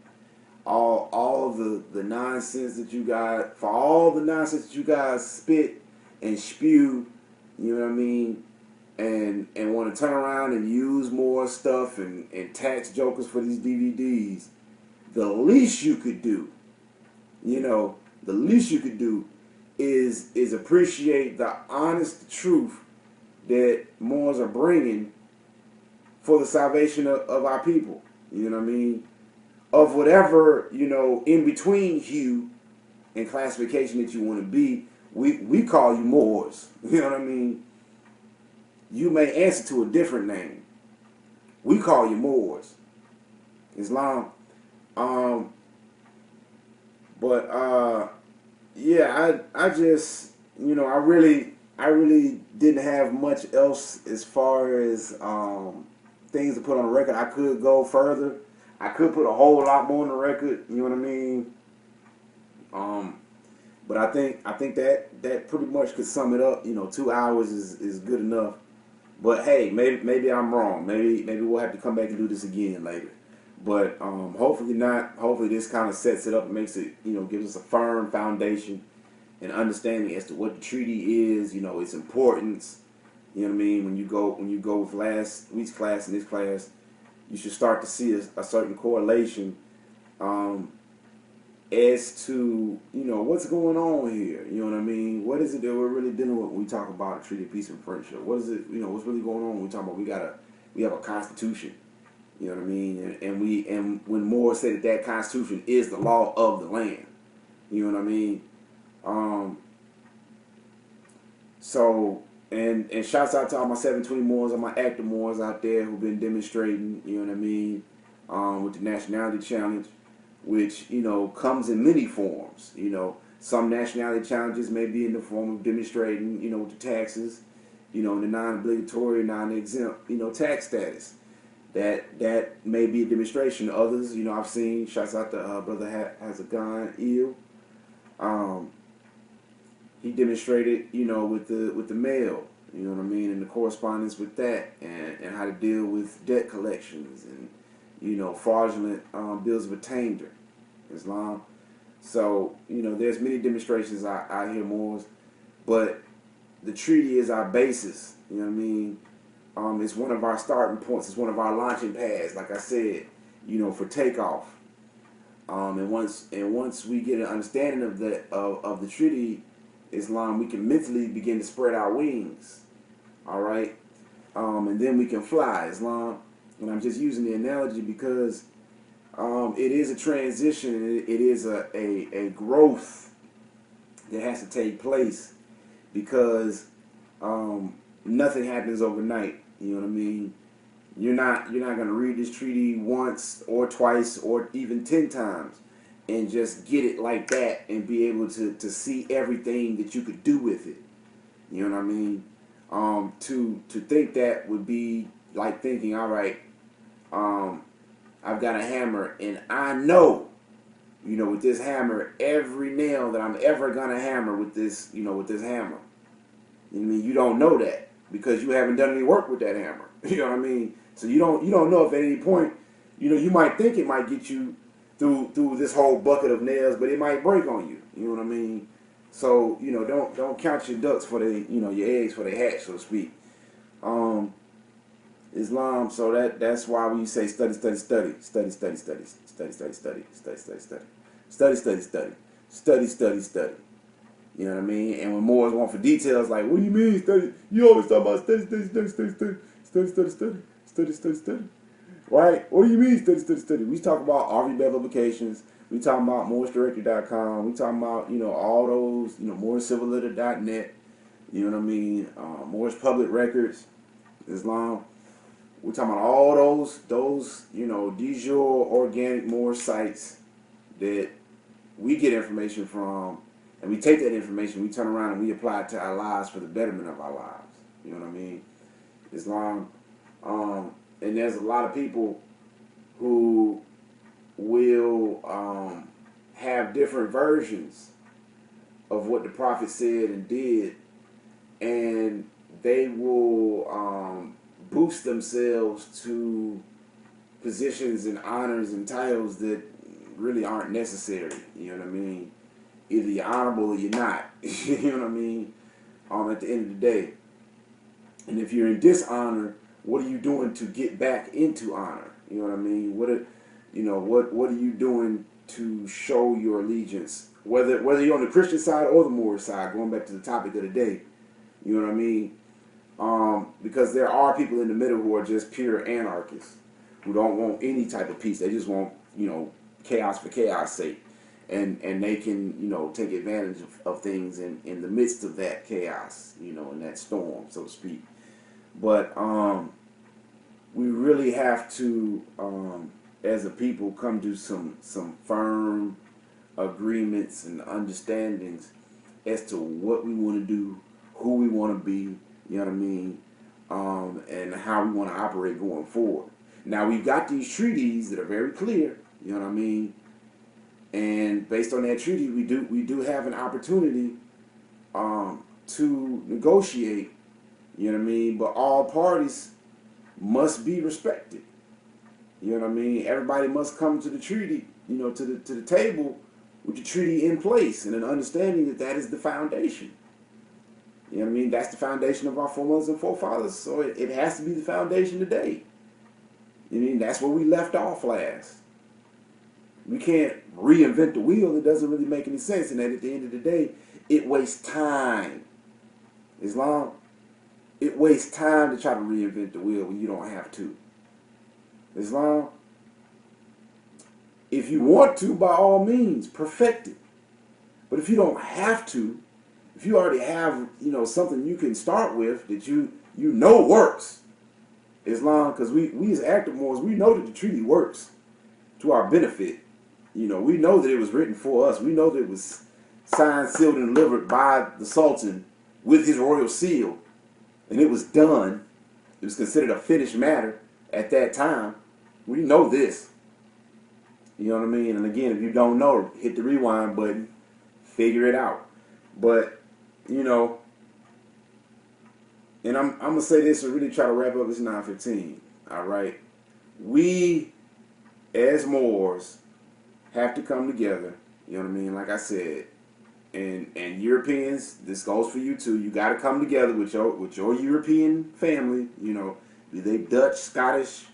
All the nonsense that you got, for all the nonsense that you guys spit and spew, you know what I mean, and want to turn around and use more stuff and tax jokers for these DVDs, the least you could do, the least you could do is appreciate the honest truth that Moors are bringing for the salvation of our people. You know what I mean? Of whatever, in between hue and classification that you want to be, we call you Moors. You know what I mean? You may answer to a different name. We call you Moors. Islam. Yeah, I just, I really didn't have much else as far as things to put on the record. I could go further. I could put a whole lot more on the record. You know what I mean? But I think that pretty much could sum it up. 2 hours is good enough. But hey, maybe I'm wrong. Maybe we'll have to come back and do this again later. But hopefully not. Hopefully this kind of sets it up and makes it, gives us a firm foundation and understanding as to what the treaty is, its importance. You know what I mean? When you go with last week's class and this class, you should start to see a certain correlation as to, what's going on here. You know what I mean? What is it that we're really dealing with when we talk about a treaty of peace and friendship? What is it, what's really going on when we talk about we have a constitution. You know what I mean? And when Moore said that constitution is the law of the land. You know what I mean? So and shouts out to all my 720 Moors, all my active Moors out there who've been demonstrating, you know what I mean, with the Nationality Challenge, which, comes in many forms. Some nationality challenges may be in the form of demonstrating, with the taxes, the non-obligatory, non-exempt, tax status. That may be a demonstration. Others, I've seen, shouts out to Brother Has a Gun, Eel. He demonstrated, with the mail, you know what I mean, and the correspondence with that, and how to deal with debt collections and, fraudulent bills of attainder, Islam. So, there's many demonstrations out here, Moors, but the treaty is our basis, you know what I mean. It's one of our starting points. It's one of our launching pads, like I said, for takeoff. And once we get an understanding of the treaty Islam, we can mentally begin to spread our wings. All right, and then we can fly. Islam, and I'm just using the analogy because it is a transition. It is a growth that has to take place because nothing happens overnight. You know what I mean? You're not going to read this treaty once or twice or even 10 times and just get it like that and be able to see everything that you could do with it. You know what I mean? To think that would be like thinking, all right, I've got a hammer and I know, with this hammer, every nail that I'm ever gonna hammer with this, with this hammer. You know what I mean? You don't know that because you haven't done any work with that hammer. You know what I mean? So you don't know if at any point, you might think it might get you through this whole bucket of nails, but it might break on you. You know what I mean? So don't count your ducks for they your eggs for they hatch, so to speak. Islam. So that's why we say study. You know what I mean? And when Moors want for details, like, what do you mean study? You always talk about study. Right? What do you mean study? We talk about RV Bev publications. We talking about MoorisDirectory.com. We talking about, all those, MoorisCivilLiter.net. You know what I mean? Moorish Public Records, Islam. We're talking about all those, de jure organic Moor sites that we get information from, and we take that information, we turn around and we apply it to our lives for the betterment of our lives. You know what I mean? Islam. And there's a lot of people who will have different versions of what the Prophet said and did, and they will boost themselves to positions and honors and titles that really aren't necessary. You know what I mean? Either you're honorable or you're not. You know what I mean? At the end of the day. And if you're in dishonor, what are you doing to get back into honor? You know what I mean? What are you doing to show your allegiance? Whether you're on the Christian side or the Moorish side, going back to the topic of the day. You know what I mean? Because there are people in the middle who are just pure anarchists, who don't want any type of peace. They just want, chaos for chaos sake. And they can, take advantage of things in the midst of that chaos, in that storm, so to speak. But we really have to, as a people, come to some firm agreements and understandings as to what we want to do, who we want to be, you know what I mean, and how we want to operate going forward. Now, we've got these treaties that are very clear, you know what I mean, and based on that treaty, we do have an opportunity to negotiate, you know what I mean, but all parties must be respected. You know what I mean? Everybody must come to the treaty, to the table with the treaty in place and an understanding that is the foundation. You know what I mean? That's the foundation of our foremothers and forefathers, so it has to be the foundation today. You know what I mean? That's where we left off last. We can't reinvent the wheel. It doesn't really make any sense, and at the end of the day, it wastes time. Islam, it wastes time to try to reinvent the wheel when you don't have to. Islam, if you want to, by all means, perfect it. But if you don't have to, if you already have, something you can start with that you works, Islam, because we as active Moors, we know that the treaty works to our benefit. We know that it was written for us. We know that it was signed, sealed, and delivered by the Sultan with his royal seal. And it was done. It was considered a finished matter at that time. We know this. You know what I mean? And again, if you don't know, hit the rewind button. Figure it out. But, and I'm going to say this and really try to wrap up this 9:15. All right? We, as Moors, have to come together. You know what I mean? Like I said, and Europeans, this goes for you too. You got to come together with your European family. Be they Dutch, Scottish,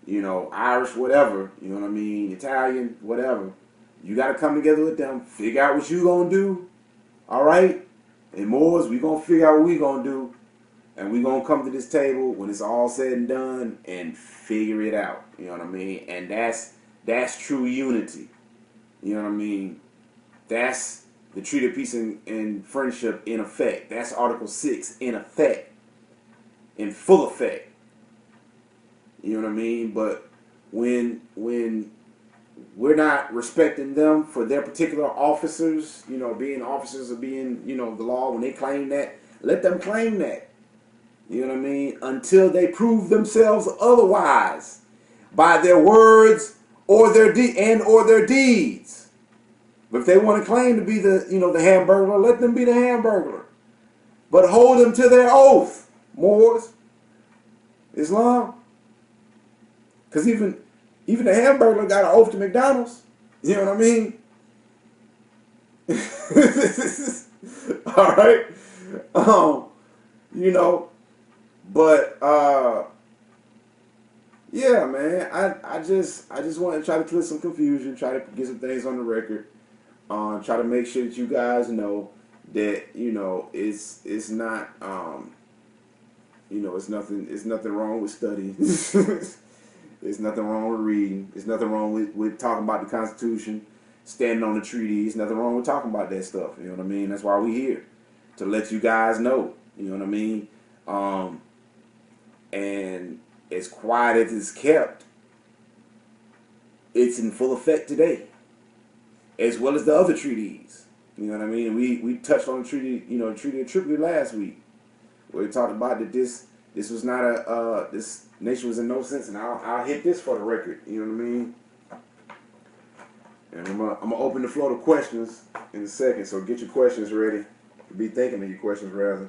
Irish, whatever. You know what I mean? Italian, whatever. You got to come together with them. Figure out what you gonna do. All right, And Moors, we gonna figure out what we gonna do, and we gonna come to this table when it's all said and done and figure it out. You know what I mean? And that's true unity. You know what I mean? That's the Treaty of Peace and Friendship in effect. That's Article 6 in effect, in full effect. You know what I mean? But when we're not respecting them for their particular officers, you know, being officers or being, you know, the law, when they claim that, let them claim that. You know what I mean? Until they prove themselves otherwise by their words or their deeds. But if they want to claim to be the, you know, the Hamburglar, let them be the Hamburglar. But hold them to their oath, Moors, Islam. Because even the Hamburglar got an oath to McDonald's. You know what I mean? All right. You know, but yeah, man. I just want to try to clear some confusion, try to get some things on the record. Try to make sure that you guys know that, you know, it's not you know, it's nothing wrong with studying. There's nothing wrong with reading. There's nothing wrong with talking about the Constitution, standing on the treaties. Nothing wrong with talking about that stuff. You know what I mean? That's why we're here, to let you guys know. You know what I mean? And as quiet as it's kept, it's in full effect today, as well as the other treaties. You know what I mean? And we touched on the treaty, you know, the Treaty of Tripoli last week, where we talked about that this was not this nation was in no sense, and I'll hit this for the record. You know what I mean? And I'm gonna open the floor to questions in a second. So get your questions ready. Be thinking of your questions rather.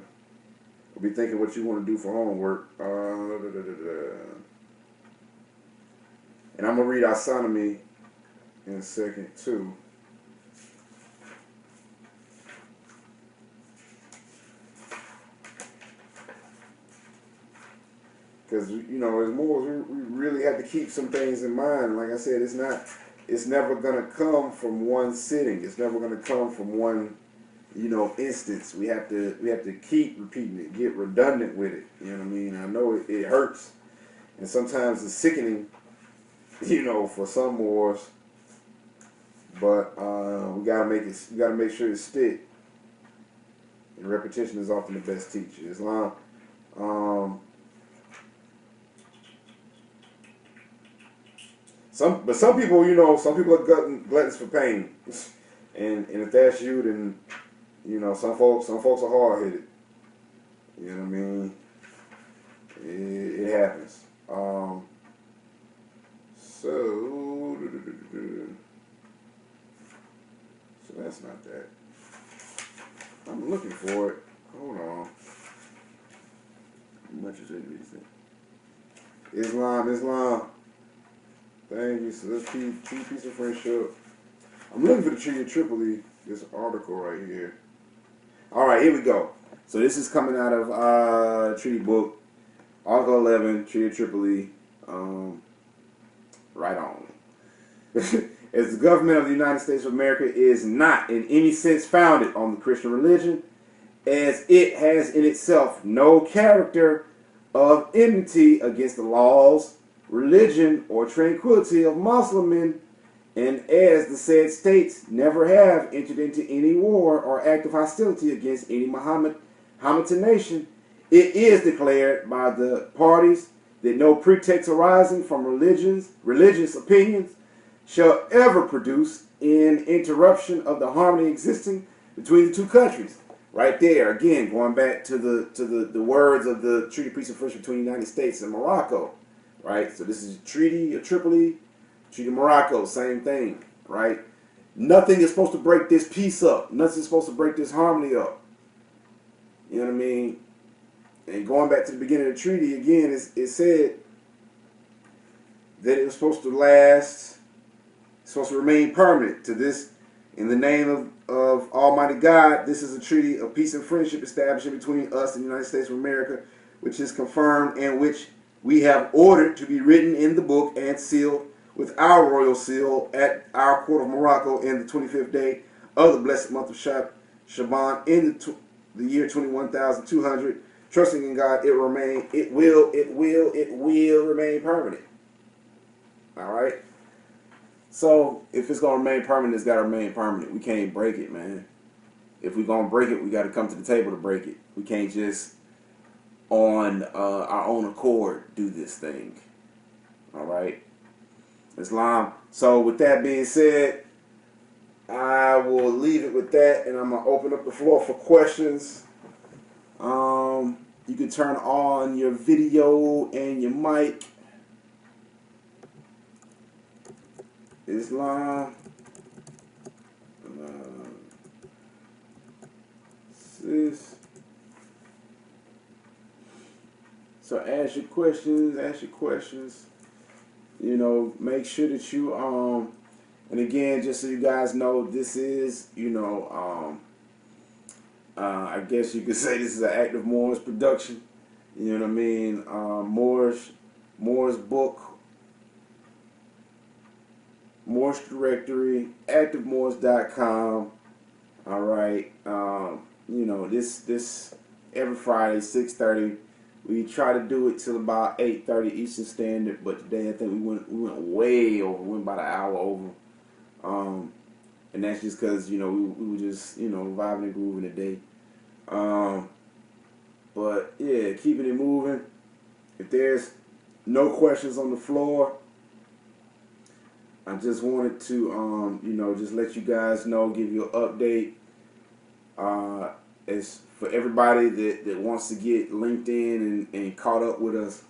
Or be thinking what you want to do for homework. And I'm gonna read Autonomy in a second too. Because, you know, as Moors, we really have to keep some things in mind. Like I said, it's never going to come from one sitting. It's never going to come from one, you know, instance. We have to keep repeating it, get redundant with it. You know what I mean? I know it hurts, and sometimes it's sickening, you know, for some Moors. But we gotta make sure it stick. And repetition is often the best teacher. Islam. Some people, you know, some people are gluttons for pain, and if that's you, then, you know, some folks are hard headed. You know what I mean? It happens. So that's not that. I'm looking for it. Hold on. How much is it? Islam. Thank you. So let's keep Peace of Friendship. I'm looking for the Treaty of Tripoli, this article right here. All right, here we go. So this is coming out of Treaty Book, Article 11, Treaty of Tripoli. Right on. As the government of the United States of America is not in any sense founded on the Christian religion, as it has in itself no character of enmity against the laws, religion, or tranquility of Muslimin, and as the said states never have entered into any war or act of hostility against any Mohammedan nation, it is declared by the parties that no pretext arising from religious opinions shall ever produce an interruption of the harmony existing between the two countries. Right there, again, going back to the words of the Treaty of Peace and Friendship between the United States and Morocco. Right? So this is Treaty of Tripoli, Treaty of Morocco, same thing. Right? Nothing is supposed to break this peace up. Nothing is supposed to break this harmony up. You know what I mean? And going back to the beginning of the treaty, again, it said that it was supposed to last, it's supposed to remain permanent to this. In the name of Almighty God, this is a treaty of peace and friendship established between us and the United States of America, which is confirmed and which we have ordered to be written in the book and sealed with our royal seal at our court of Morocco in the 25th day of the blessed month of Shaban in the the year 21,200, trusting in God, it will remain permanent. All right. So if it's gonna remain permanent, it's gotta remain permanent. We can't break it, man. If we're gonna break it, we gotta come to the table to break it. We can't just on our own accord do this thing. All right. Islam. So with that being said, I will leave it with that, and I'm gonna open up the floor for questions. You can turn on your video and your mic. Islam. Sis. So ask your questions. You know, make sure that you and again, just so you guys know, this is, you know, I guess you could say this is an active Moors production. You know what I mean? Moor's book, Moorish directory, activemoors.com. All right. You know, this every Friday, 6:30. We try to do it till about 8:30 Eastern Standard, but today I think we went way over. We went about an hour over. And that's just because, you know, we were just, you know, vibing and grooving today. But yeah, keeping it moving. If there's no questions on the floor, I just wanted to, you know, just let you guys know, give you an update. As for everybody that wants to get LinkedIn and caught up with us,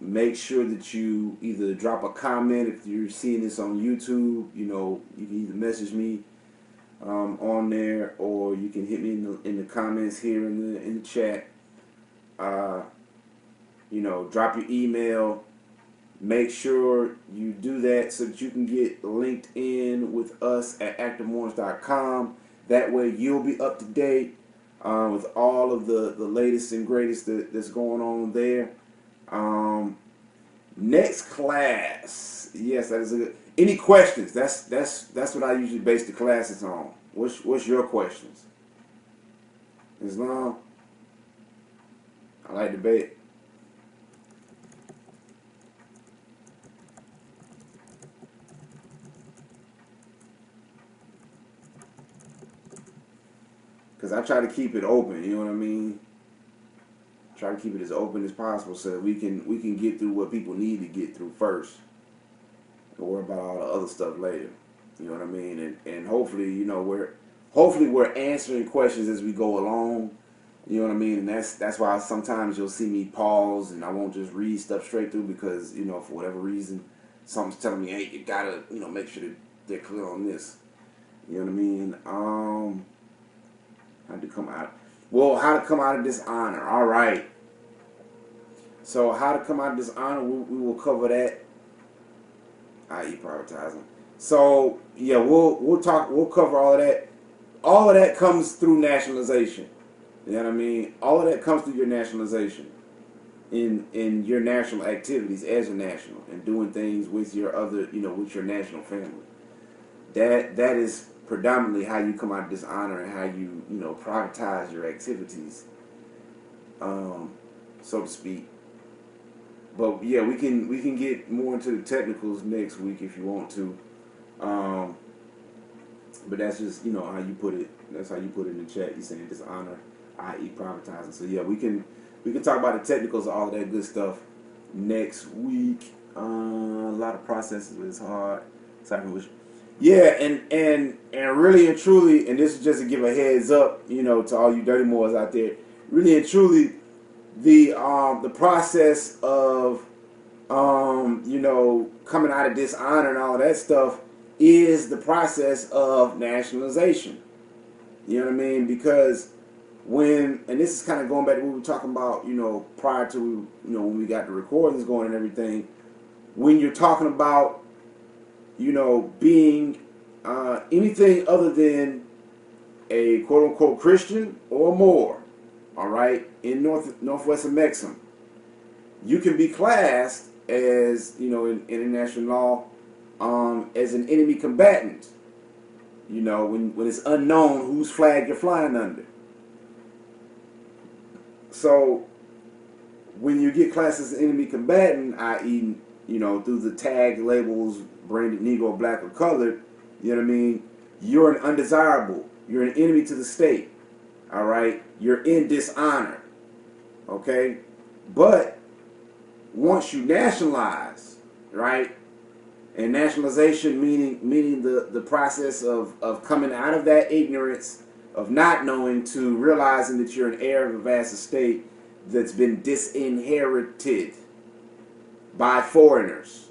make sure that you either drop a comment if you're seeing this on YouTube. You know, you can either message me on there, or you can hit me in the comments here in the chat. You know, drop your email. Make sure you do that so that you can get linked in with us at activemoors.com. That way you'll be up to date with all of the latest and greatest that's going on there. Next class. Yes, that is a good. Any questions? That's what I usually base the classes on. What's your questions? Islam? I like debate. Because I try to keep it open, you know what I mean? Try to keep it as open as possible so that we can get through what people need to get through first. And worry about all the other stuff later. You know what I mean? And hopefully, you know, we're answering questions as we go along. You know what I mean? And that's why sometimes you'll see me pause and I won't just read stuff straight through because, you know, for whatever reason, something's telling me, hey, you gotta, you know, make sure that they're clear on this. You know what I mean? How to come out? Well, how to come out of dishonor. All right. So how to come out of dishonor, we will cover that. I.e. privatizing. So yeah, we'll cover all of that. All of that comes through nationalization. You know what I mean? All of that comes through your nationalization. In your national activities as a national and doing things with your other, you know, with your national family. That is predominantly how you come out of dishonor and how you know, privatize your activities, so to speak. But yeah, we can get more into the technicals next week if you want to. But that's just, you know, how you put it. That's how you put it in the chat. You're saying dishonor, i.e. privatizing. So yeah, we can talk about the technicals of all that good stuff next week. A lot of processes, but it's hard. Yeah, and really and truly, and this is just to give a heads up, you know, to all you dirty Moors out there. Really and truly, the process of you know, coming out of dishonor and all of that stuff is the process of nationalization. You know what I mean? Because and this is kind of going back to what we were talking about, you know, prior to, you know, when we got the recordings going and everything. When you're talking about, you know, being anything other than a quote-unquote Christian or Moor, all right, in Northwest Amexem, you can be classed as, you know, in international law, as an enemy combatant. You know, when it's unknown whose flag you're flying under. So when you get classed as an enemy combatant, i.e., through the tag labels, branded Negro, black, or colored, you know what I mean? You're an undesirable. You're an enemy to the state. All right? You're in dishonor. Okay? But once you nationalize, right? And nationalization meaning the process of coming out of that ignorance, of not knowing, to realizing that you're an heir of a vast estate that's been disinherited by foreigners.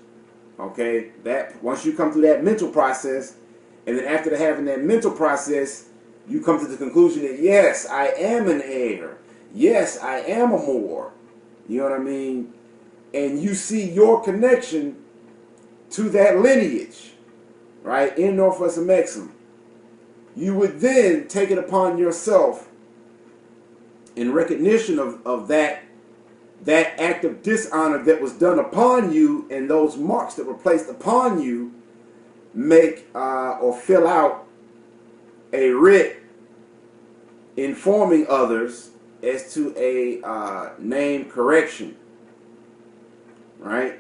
Okay? That once you come through that mental process, and then after having that mental process, you come to the conclusion that yes, I am an heir. Yes, I am a Moor. You know what I mean? And you see your connection to that lineage, right, in Northwest Amexem. You would then take it upon yourself, in recognition of that act of dishonor that was done upon you, and those marks that were placed upon you, make or fill out a writ informing others as to a name correction, right?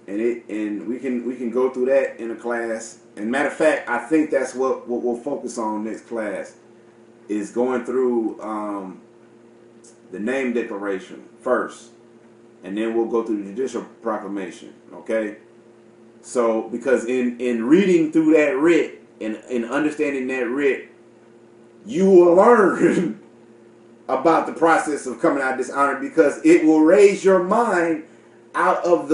And we can go through that in a class. And matter of fact, I think that's what we'll focus on next class, is going through the name declaration first, and then we'll go through the Judicial Proclamation. Okay? So because in reading through that writ and in understanding that writ, you will learn about the process of coming out of dishonor, because it will raise your mind out of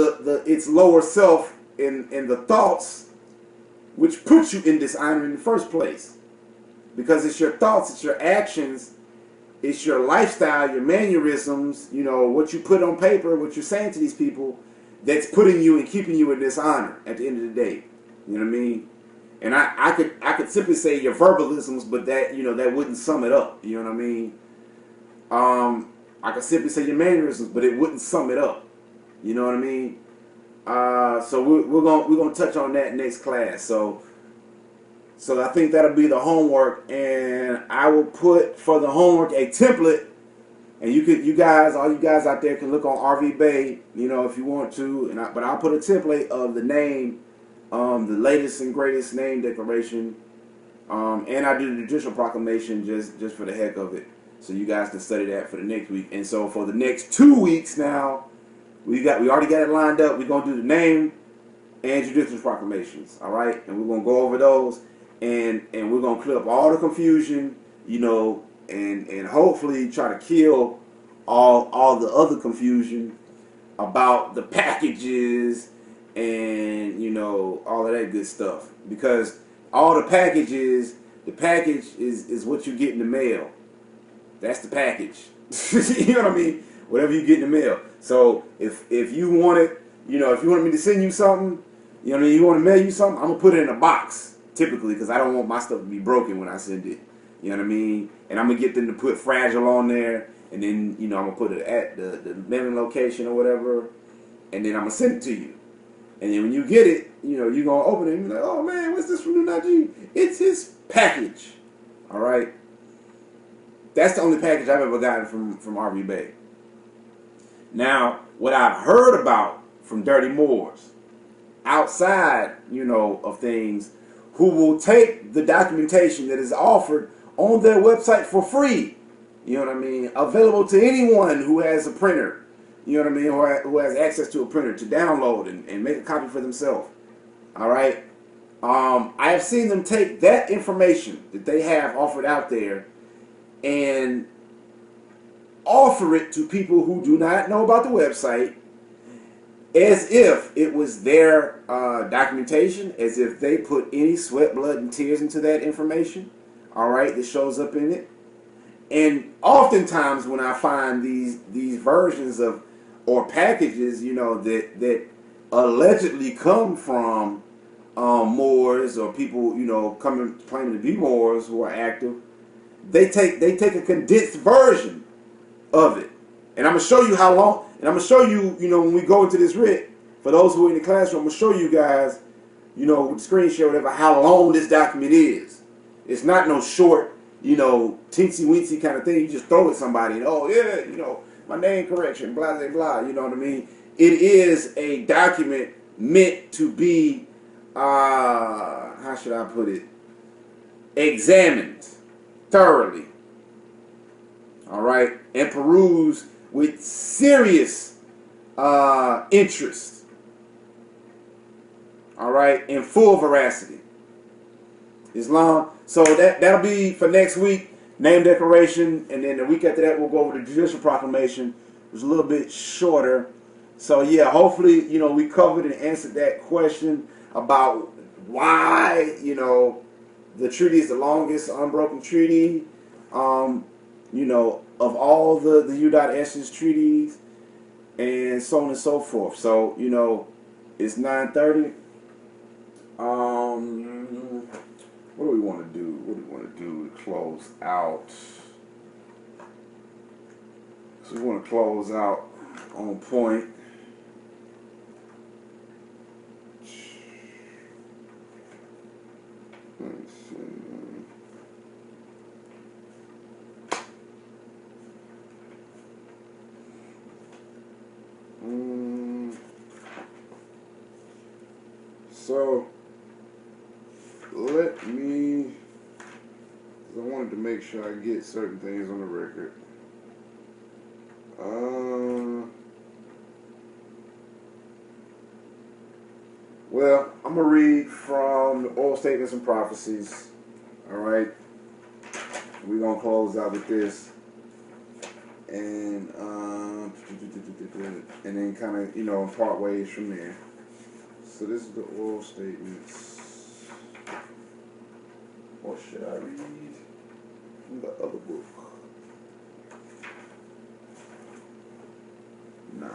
its lower self in the thoughts which put you in dishonor in the first place. Because it's your thoughts, it's your actions, it's your lifestyle, your mannerisms, what you put on paper, what you're saying to these people, that's putting you and keeping you in dishonor at the end of the day. You know what I mean? And I could simply say your verbalisms, but that that wouldn't sum it up. You know what I mean? I could simply say your mannerisms, but it wouldn't sum it up. You know what I mean? So we're gonna touch on that next class. So I think that'll be the homework, and I will put for the homework a template, and all you guys out there can look on RV Bay, if you want to, but I'll put a template of the name, the latest and greatest name declaration, and I do the Judicial Proclamation just for the heck of it, so you guys can study that for the next week. And so for the next 2 weeks now, we already got it lined up. We're gonna do the name and Judicial Proclamations, all right? And we're gonna go over those, and we're gonna clear up all the confusion, and hopefully try to kill all the other confusion about the packages and all of that good stuff. Because all the package is what you get in the mail. That's the package. You know what I mean? Whatever you get in the mail. So if you want it, if you want me to send you something, you want to mail you something, I'm gonna put it in a box typically, because I don't want my stuff to be broken when I send it. You know what I mean? And I'm gonna get them to put fragile on there, and then I'm gonna put it at the mailing location or whatever, and then I'm gonna send it to you. And then when you get it, you're gonna open it and be like, oh man, what's this from Najee? It's his package. All right. That's the only package I've ever gotten from RV Bay. Now, what I've heard about from dirty Moors, outside, of things, who will take the documentation that is offered on their website for free, you know what I mean, available to anyone who has a printer, you know what I mean, who has access to a printer to download and make a copy for themselves, all right? I have seen them take that information that they have offered out there and offer it to people who do not know about the website, as if it was their documentation, as if they put any sweat, blood, and tears into that information, all right, that shows up in it. And oftentimes when I find these versions of, or packages, that allegedly come from Moors or people, claiming to be Moors who are active, they take a condensed version of it. And I'm going to show you how long, and I'm going to show you, when we go into this writ, for those who are in the classroom, I'm going to show you guys, with the screen share, whatever, how long this document is. It's not no short, you know, teensy-weensy kind of thing. You just throw at somebody and, oh, yeah, you know, my name correction, blah, blah, blah. You know what I mean? It is a document meant to be, how should I put it, examined thoroughly. All right? And perused with serious interest. All right? And full veracity. Islam. So that'll be for next week. Name declaration. And then the week after that, we'll go over the Judicial Proclamation. It was a little bit shorter. So, yeah, hopefully, you know, we covered and answered that question about why, you know, the treaty is the longest unbroken treaty, you know, of all the U.S's treaties, and so on and so forth. So, you know, it's 9:30. What do we want to do? What do we want to do to close out? So we want to close out on point. Let's see. So let me, I wanted to make sure I get certain things on the record. Well, I'm going to read from the Oral Statements and Prophecies. All right. We're going to close out with this. And then kind of, you know, part ways from there. So this is the Oral Statements. Or should I read from the other book? No.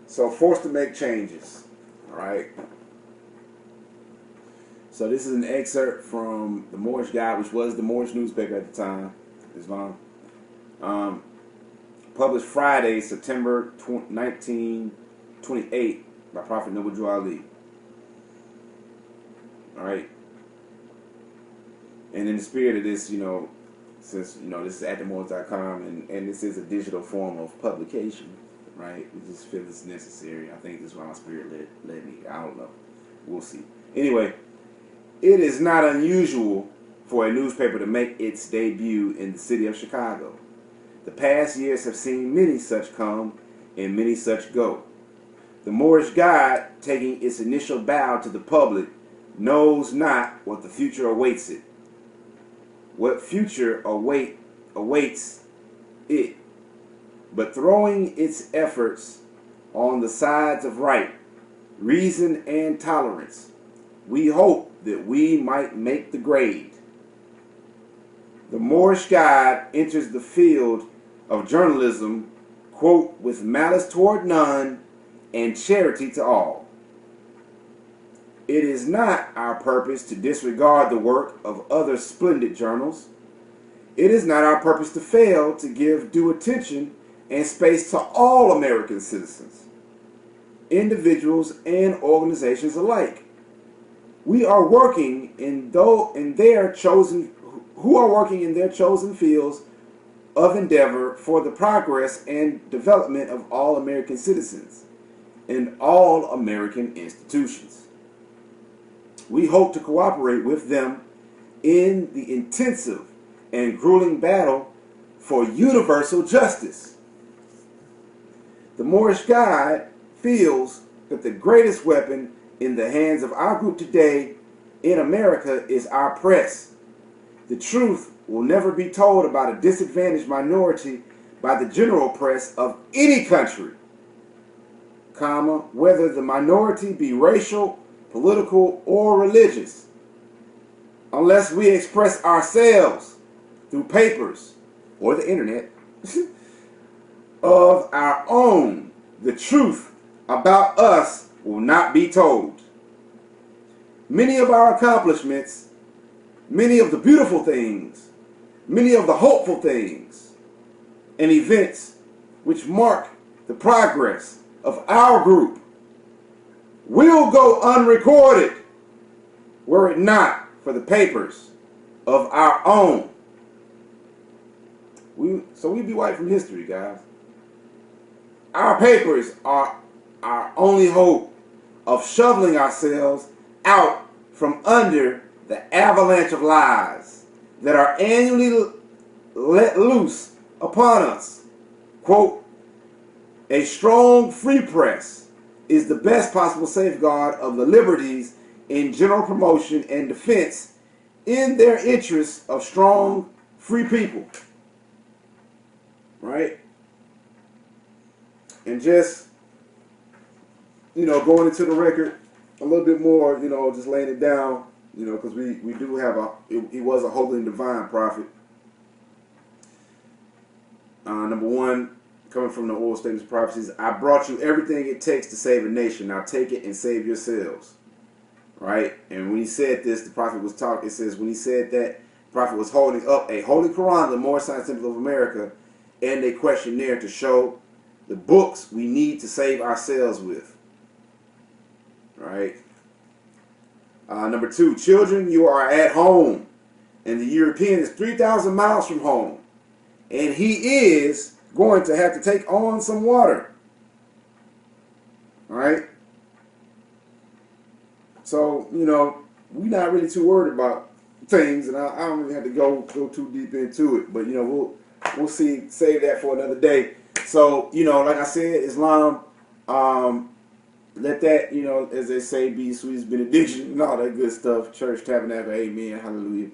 So forced to make changes. All right. So this is an excerpt from the Moorish Guide, which was the Moorish newspaper at the time, Islam. Published Friday, September 1928 by Prophet Noble Ali. All right. And in the spirit of this, you know, since, you know, this is at themoors.com and this is a digital form of publication, right? We just feel it's necessary. I think this is why my spirit led me. I don't know. We'll see. Anyway, it is not unusual for a newspaper to make its debut in the city of Chicago. The past years have seen many such come and many such go. The Moorish Guide, taking its initial bow to the public, knows not what the future awaits it. What future awaits it, but throwing its efforts on the sides of right, reason, and tolerance, we hope that we might make the grade. The Moorish Guide enters the field of journalism, quote, with malice toward none and charity to all. It is not our purpose to disregard the work of other splendid journals. It is not our purpose to fail to give due attention and space to all American citizens, individuals and organizations alike. We are working in their chosen fields of endeavor for the progress and development of all American citizens and all American institutions. We hope to cooperate with them in the intensive and grueling battle for universal justice. The Moorish Guide feels that the greatest weapon in the hands of our group today in America is our press. The truth will never be told about a disadvantaged minority by the general press of any country, whether the minority be racial, political, or religious, unless we express ourselves through papers or the internet of our own. The truth about us will not be told. Many of our accomplishments, many of the beautiful things, many of the hopeful things and events which mark the progress of our group will go unrecorded were it not for the papers of our own. So we'd be wiped from history, guys. Our papers are our only hope of shoveling ourselves out from under the avalanche of lies that are annually let loose upon us. Quote, a strong free press is the best possible safeguard of the liberties in general promotion and defense in their interests of strong free people. Right? And just, going into the record a little bit more, just laying it down, because we do have he was a holy and divine prophet. Number one, coming from the Old Statements of Prophecies, I brought you everything it takes to save a nation. Now take it and save yourselves. Right? And when he said this, the prophet was talking. It says when he said that, the prophet was holding up a holy Quran, the Moorish Science Temple of America, and a questionnaire to show the books we need to save ourselves with. Right? Number two, children, you are at home. And the European is 3,000 miles from home. And he is going to have to take on some water. Right? So, we're not really too worried about things, and I don't really have to go too deep into it. But, we'll see, save that for another day. So, like I said, Islam, let that, as they say, be sweetest benediction and all that good stuff. Church, tabernacle, amen, hallelujah.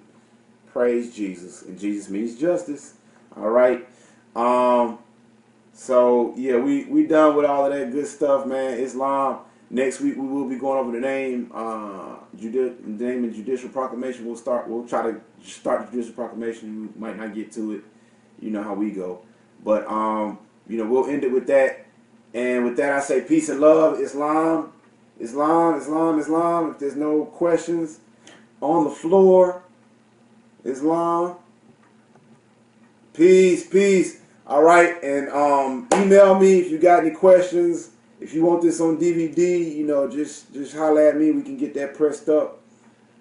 Praise Jesus. And Jesus means justice. All right. So, yeah, we done with all of that good stuff, man. Islam. Next week we will be going over the name, and Judicial Proclamation. We'll try to start the Judicial Proclamation. We might not get to it. You know how we go. But, we'll end it with that. And with that, I say peace and love. Islam, Islam, Islam, Islam. If there's no questions on the floor, Islam. Peace, peace. All right. And email me if you got any questions. If you want this on DVD, just holler at me. We can get that pressed up.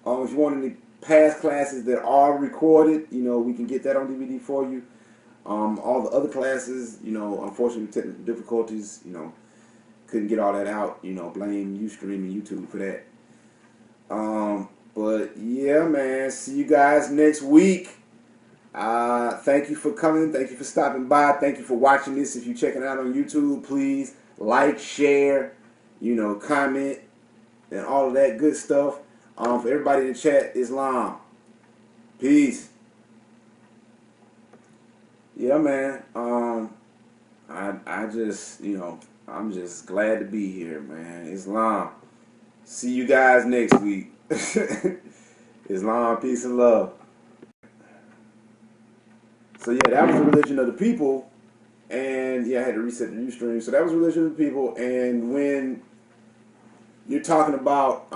If you want any past classes that are recorded, we can get that on DVD for you. All the other classes, unfortunately technical difficulties, couldn't get all that out. Blame Ustream and YouTube for that. But yeah, man, see you guys next week. Thank you for coming. Thank you for stopping by. Thank you for watching this. If you're checking it out on YouTube, please like, share, comment, and all of that good stuff. For everybody in the chat, Islam. Peace. Yeah, man. I just, I'm just glad to be here, man. Islam. See you guys next week. Islam, peace and love. So yeah, that was the religion of the people. And yeah, I had to reset the Ustream. So that was religion of the people. And when you're talking about,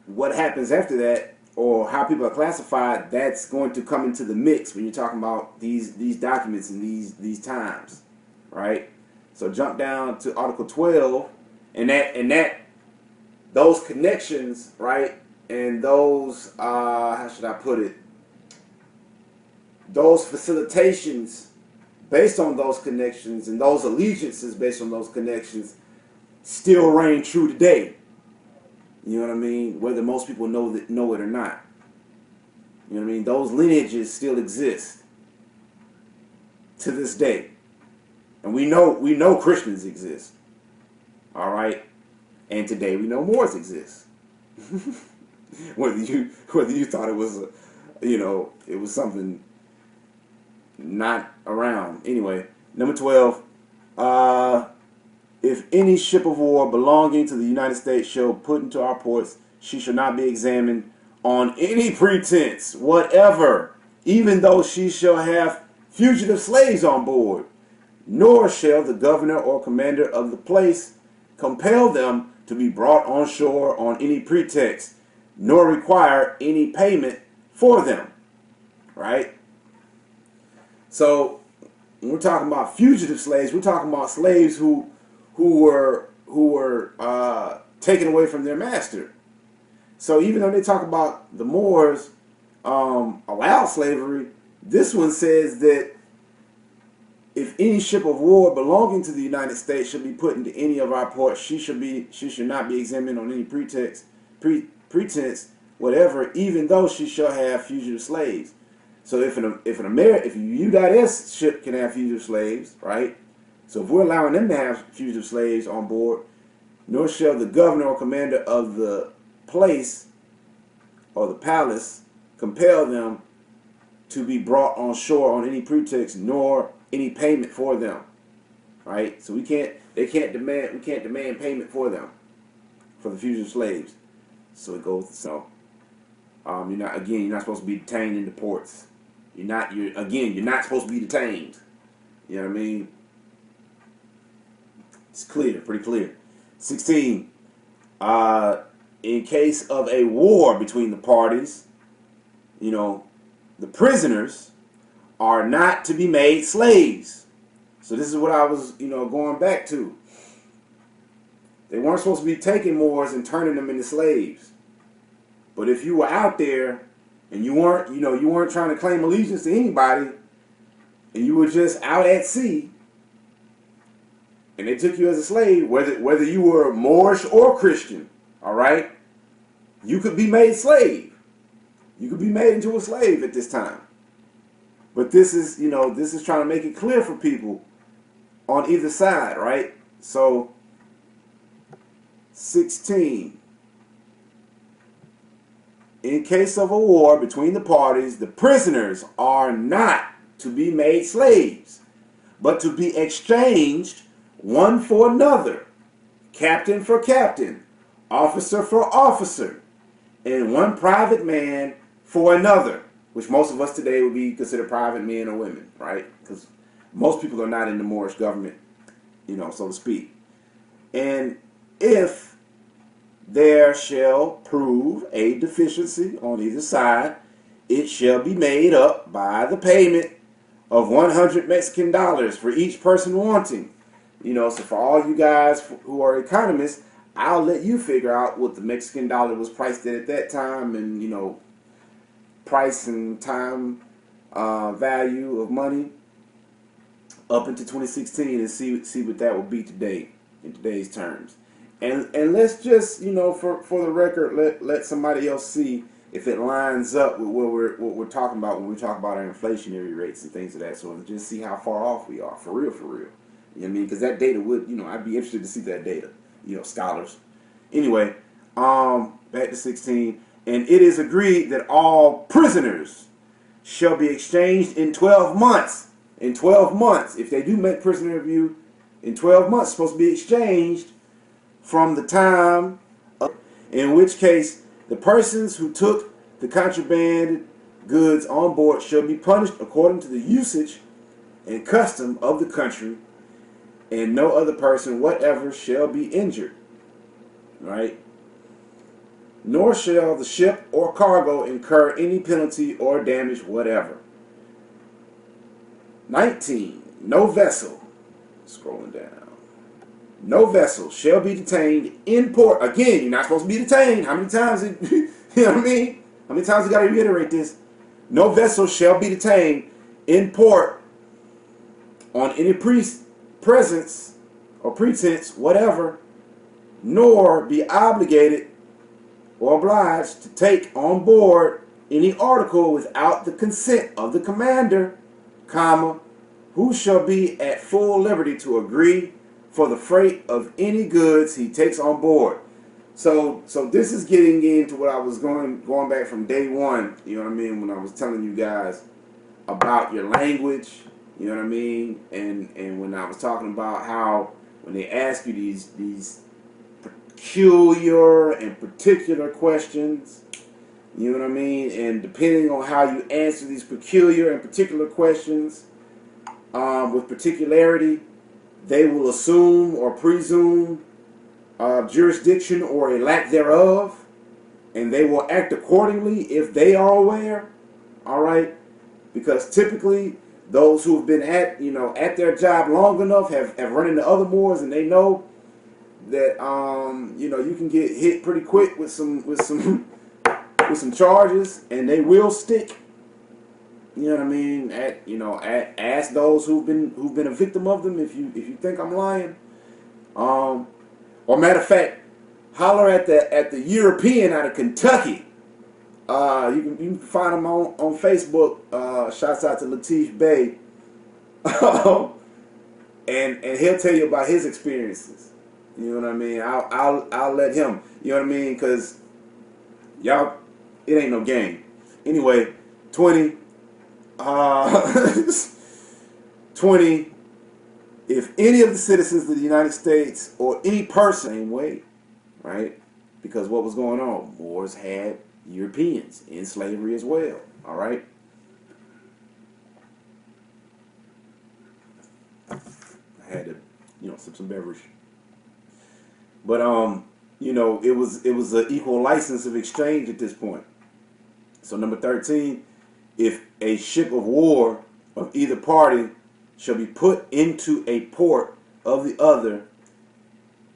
what happens after that, or how people are classified, that's going to come into the mix when you're talking about these documents and these times, right? So jump down to Article 12, and that those connections, right, and those how should I put it? Those facilitations based on those connections and those allegiances based on those connections still reign true today. You know what I mean? Whether most people know it or not. You know what I mean? Those lineages still exist to this day. And we know Christians exist. All right? And today we know Moors exist. whether you thought it was it was something not around. Anyway, number 12, if any ship of war belonging to the United States shall put into our ports, she shall not be examined on any pretense whatever, even though she shall have fugitive slaves on board, nor shall the governor or commander of the place compel them to be brought on shore on any pretext, nor require any payment for them. Right? So when we're talking about fugitive slaves, we're talking about slaves who were taken away from their master. So even though they talk about the Moors allow slavery, this one says that if any ship of war belonging to the United States should be put into any of our ports, she should not be examined on any pretense, whatever, even though she shall have fugitive slaves. So if a U.S. ship can have fugitive slaves, right? So if we're allowing them to have fugitive slaves on board, nor shall the governor or commander of the place or the palace compel them to be brought on shore on any pretext, nor any payment for them, right? So we can't demand payment for them, for the fugitive slaves. So it goes. So you're not supposed to be detained in the ports. You're not supposed to be detained. You know what I mean? It's clear, pretty clear. 16. In case of a war between the parties, the prisoners are not to be made slaves. So this is what I was, going back to. They weren't supposed to be taking Moors and turning them into slaves. But if you were out there and you weren't trying to claim allegiance to anybody, and you were just out at sea, and they took you as a slave, whether you were Moorish or Christian, all right, you could be made slave. You could be made into a slave at this time. But this is trying to make it clear for people on either side, right? So 16. In case of a war between the parties, the prisoners are not to be made slaves, but to be exchanged one for another, captain for captain, officer for officer, and one private man for another, which most of us today would be considered private men or women, right? Because most people are not in the Moorish government, so to speak. And if there shall prove a deficiency on either side, it shall be made up by the payment of 100 Mexican dollars for each person wanting. So for all you guys who are economists, I'll let you figure out what the Mexican dollar was priced at that time, and price and time value of money up into 2016, and see what that will be today in today's terms. And let's just for the record, let somebody else see if it lines up with what we're talking about when we talk about our inflationary rates and things of that sort, and just see how far off we are, for real. You know what I mean? Because that data would, I'd be interested to see that data, scholars. Anyway, back to 16. And it is agreed that all prisoners shall be exchanged in 12 months. In 12 months. If they do make prisoner of you, in 12 months, it's supposed to be exchanged from the time, in which case the persons who took the contraband goods on board shall be punished according to the usage and custom of the country, and no other person whatever shall be injured, right? Nor shall the ship or cargo incur any penalty or damage whatever. 19. No vessel, scrolling down, no vessel shall be detained in port. Again, you're not supposed to be detained. How many times, you know what I mean? How many times you got to reiterate this? No vessel shall be detained in port on any presence or pretense, whatever, nor be obligated or obliged to take on board any article without the consent of the commander, comma, who shall be at full liberty to agree for the freight of any goods he takes on board. So this is getting into what I was going back from day one, you know what I mean, when I was telling you guys about your language, you know what I mean, and when I was talking about how when they ask you these peculiar and particular questions, you know what I mean, and depending on how you answer these peculiar and particular questions with particularity, they will assume or presume jurisdiction or a lack thereof, and they will act accordingly if they are aware. All right, because typically those who have been at their job long enough have run into other Moors, and they know that you can get hit pretty quick with some with some charges, and they will stick. You know what I mean? Ask those who've been a victim of them if you think I'm lying. Or matter of fact, holler at the European out of Kentucky. You can find him on Facebook. Shouts out to Latif Bey. and he'll tell you about his experiences. You know what I mean? I'll let him. You know what I mean? Because y'all, it ain't no game. Anyway, 20. 20. If any of the citizens of the United States or any person, same way, right? Because what was going on? Moors had Europeans in slavery as well. All right. I had to, sip some beverage. But it was an equal license of exchange at this point. So number 13, if a ship of war of either party shall be put into a port of the other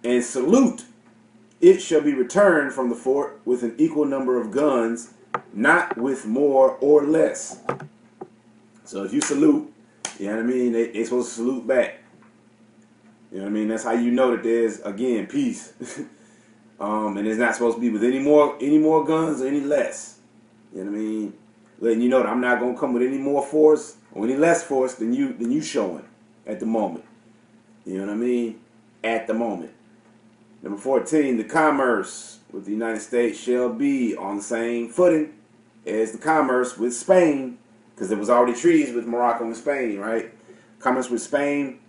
and salute, it shall be returned from the fort with an equal number of guns, not with more or less. So if you salute, you know what I mean, they supposed to salute back. You know what I mean? That's how you know that there's, again, peace. And it's not supposed to be with any more guns or any less. You know what I mean? Letting you know that I'm not gonna come with any more force or any less force than you showing at the moment. You know what I mean? At the moment. Number 14, the commerce with the United States shall be on the same footing as the commerce with Spain, because there was already treaties with Morocco and Spain, right? Commerce with Spain,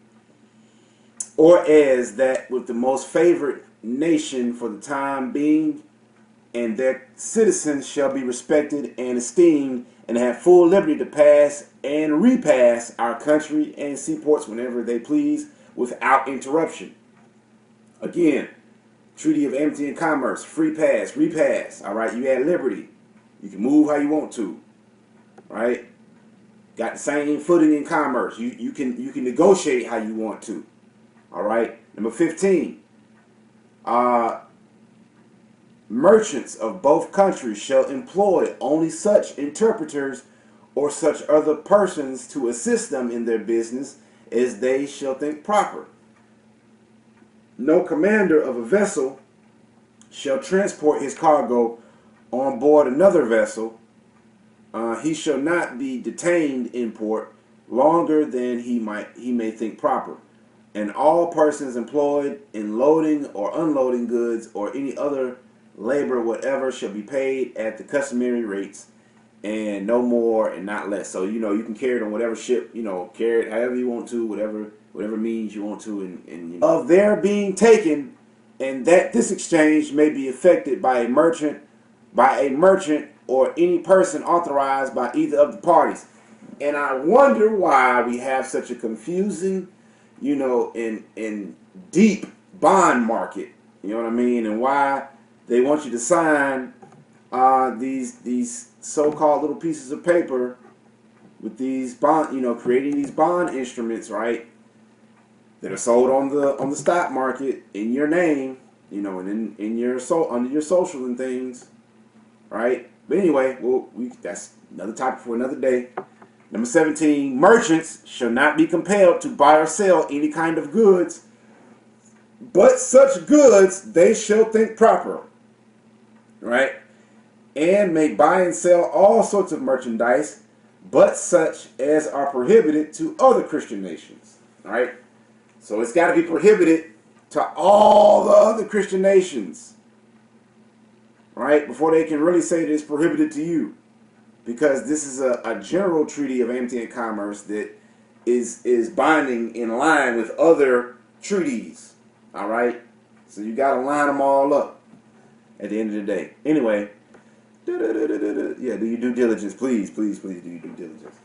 or as that with the most favored nation for the time being, and their citizens shall be respected and esteemed and have full liberty to pass and repass our country and seaports whenever they please without interruption. Again, Treaty of Amity and Commerce, free pass, repass. All right, you had liberty. You can move how you want to, right? Got the same footing in commerce. You can negotiate how you want to. All right. Number 15. Merchants of both countries shall employ only such interpreters or such other persons to assist them in their business as they shall think proper. No commander of a vessel shall transport his cargo on board another vessel. He shall not be detained in port longer than he may think proper. And all persons employed in loading or unloading goods or any other labor whatever shall be paid at the customary rates, and no more and not less. So you can carry it on whatever ship, carry it however you want to, whatever means you want to, and of their being taken, and that this exchange may be effected by a merchant or any person authorized by either of the parties. And I wonder why we have such a confusing, in deep bond market. You know what I mean? And why they want you to sign these so-called little pieces of paper with these bond, creating these bond instruments, right? That are sold on the stock market in your name, and in your under your social and things, right? But anyway, that's another topic for another day. Number 17, merchants shall not be compelled to buy or sell any kind of goods, but such goods they shall think proper, right? And may buy and sell all sorts of merchandise, but such as are prohibited to other Christian nations, right? So it's got to be prohibited to all the other Christian nations, right? Before they can really say that it's prohibited to you. Because this is a general treaty of amity and commerce that is binding in line with other treaties. All right? So you got to line them all up at the end of the day. Anyway, yeah, do your due diligence. Please, please, please do your due diligence.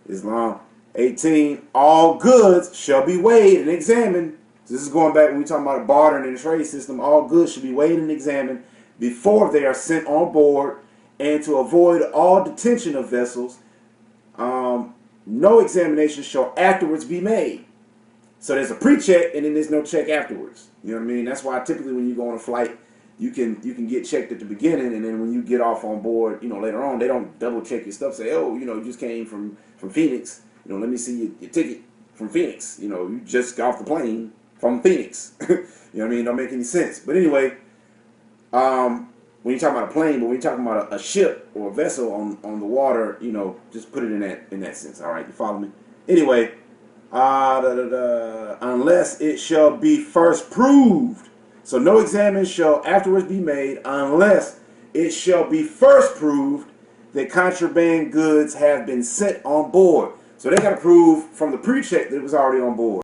Islam. 18, all goods shall be weighed and examined. So this is going back when we talking about a bartering and a trade system. All goods should be weighed and examined before they are sent on board, and to avoid all detention of vessels, no examination shall afterwards be made. So there's a pre-check and then there's no check afterwards. You know what I mean? That's why typically when you go on a flight, you can get checked at the beginning, and then when you get off on board, you know, later on, they don't double check your stuff. Say, oh, you know, you just came from Phoenix. You know, let me see your ticket from Phoenix. You know, you just got off the plane from Phoenix. You know what I mean? Don't make any sense. But anyway, when you're talking about a plane, but when you're talking about a ship or a vessel on the water, you know, just put it in that sense. All right, you follow me? Anyway, unless it shall be first proved. So no examen shall afterwards be made unless it shall be first proved that contraband goods have been sent on board. So they got to prove from the pre-check that it was already on board.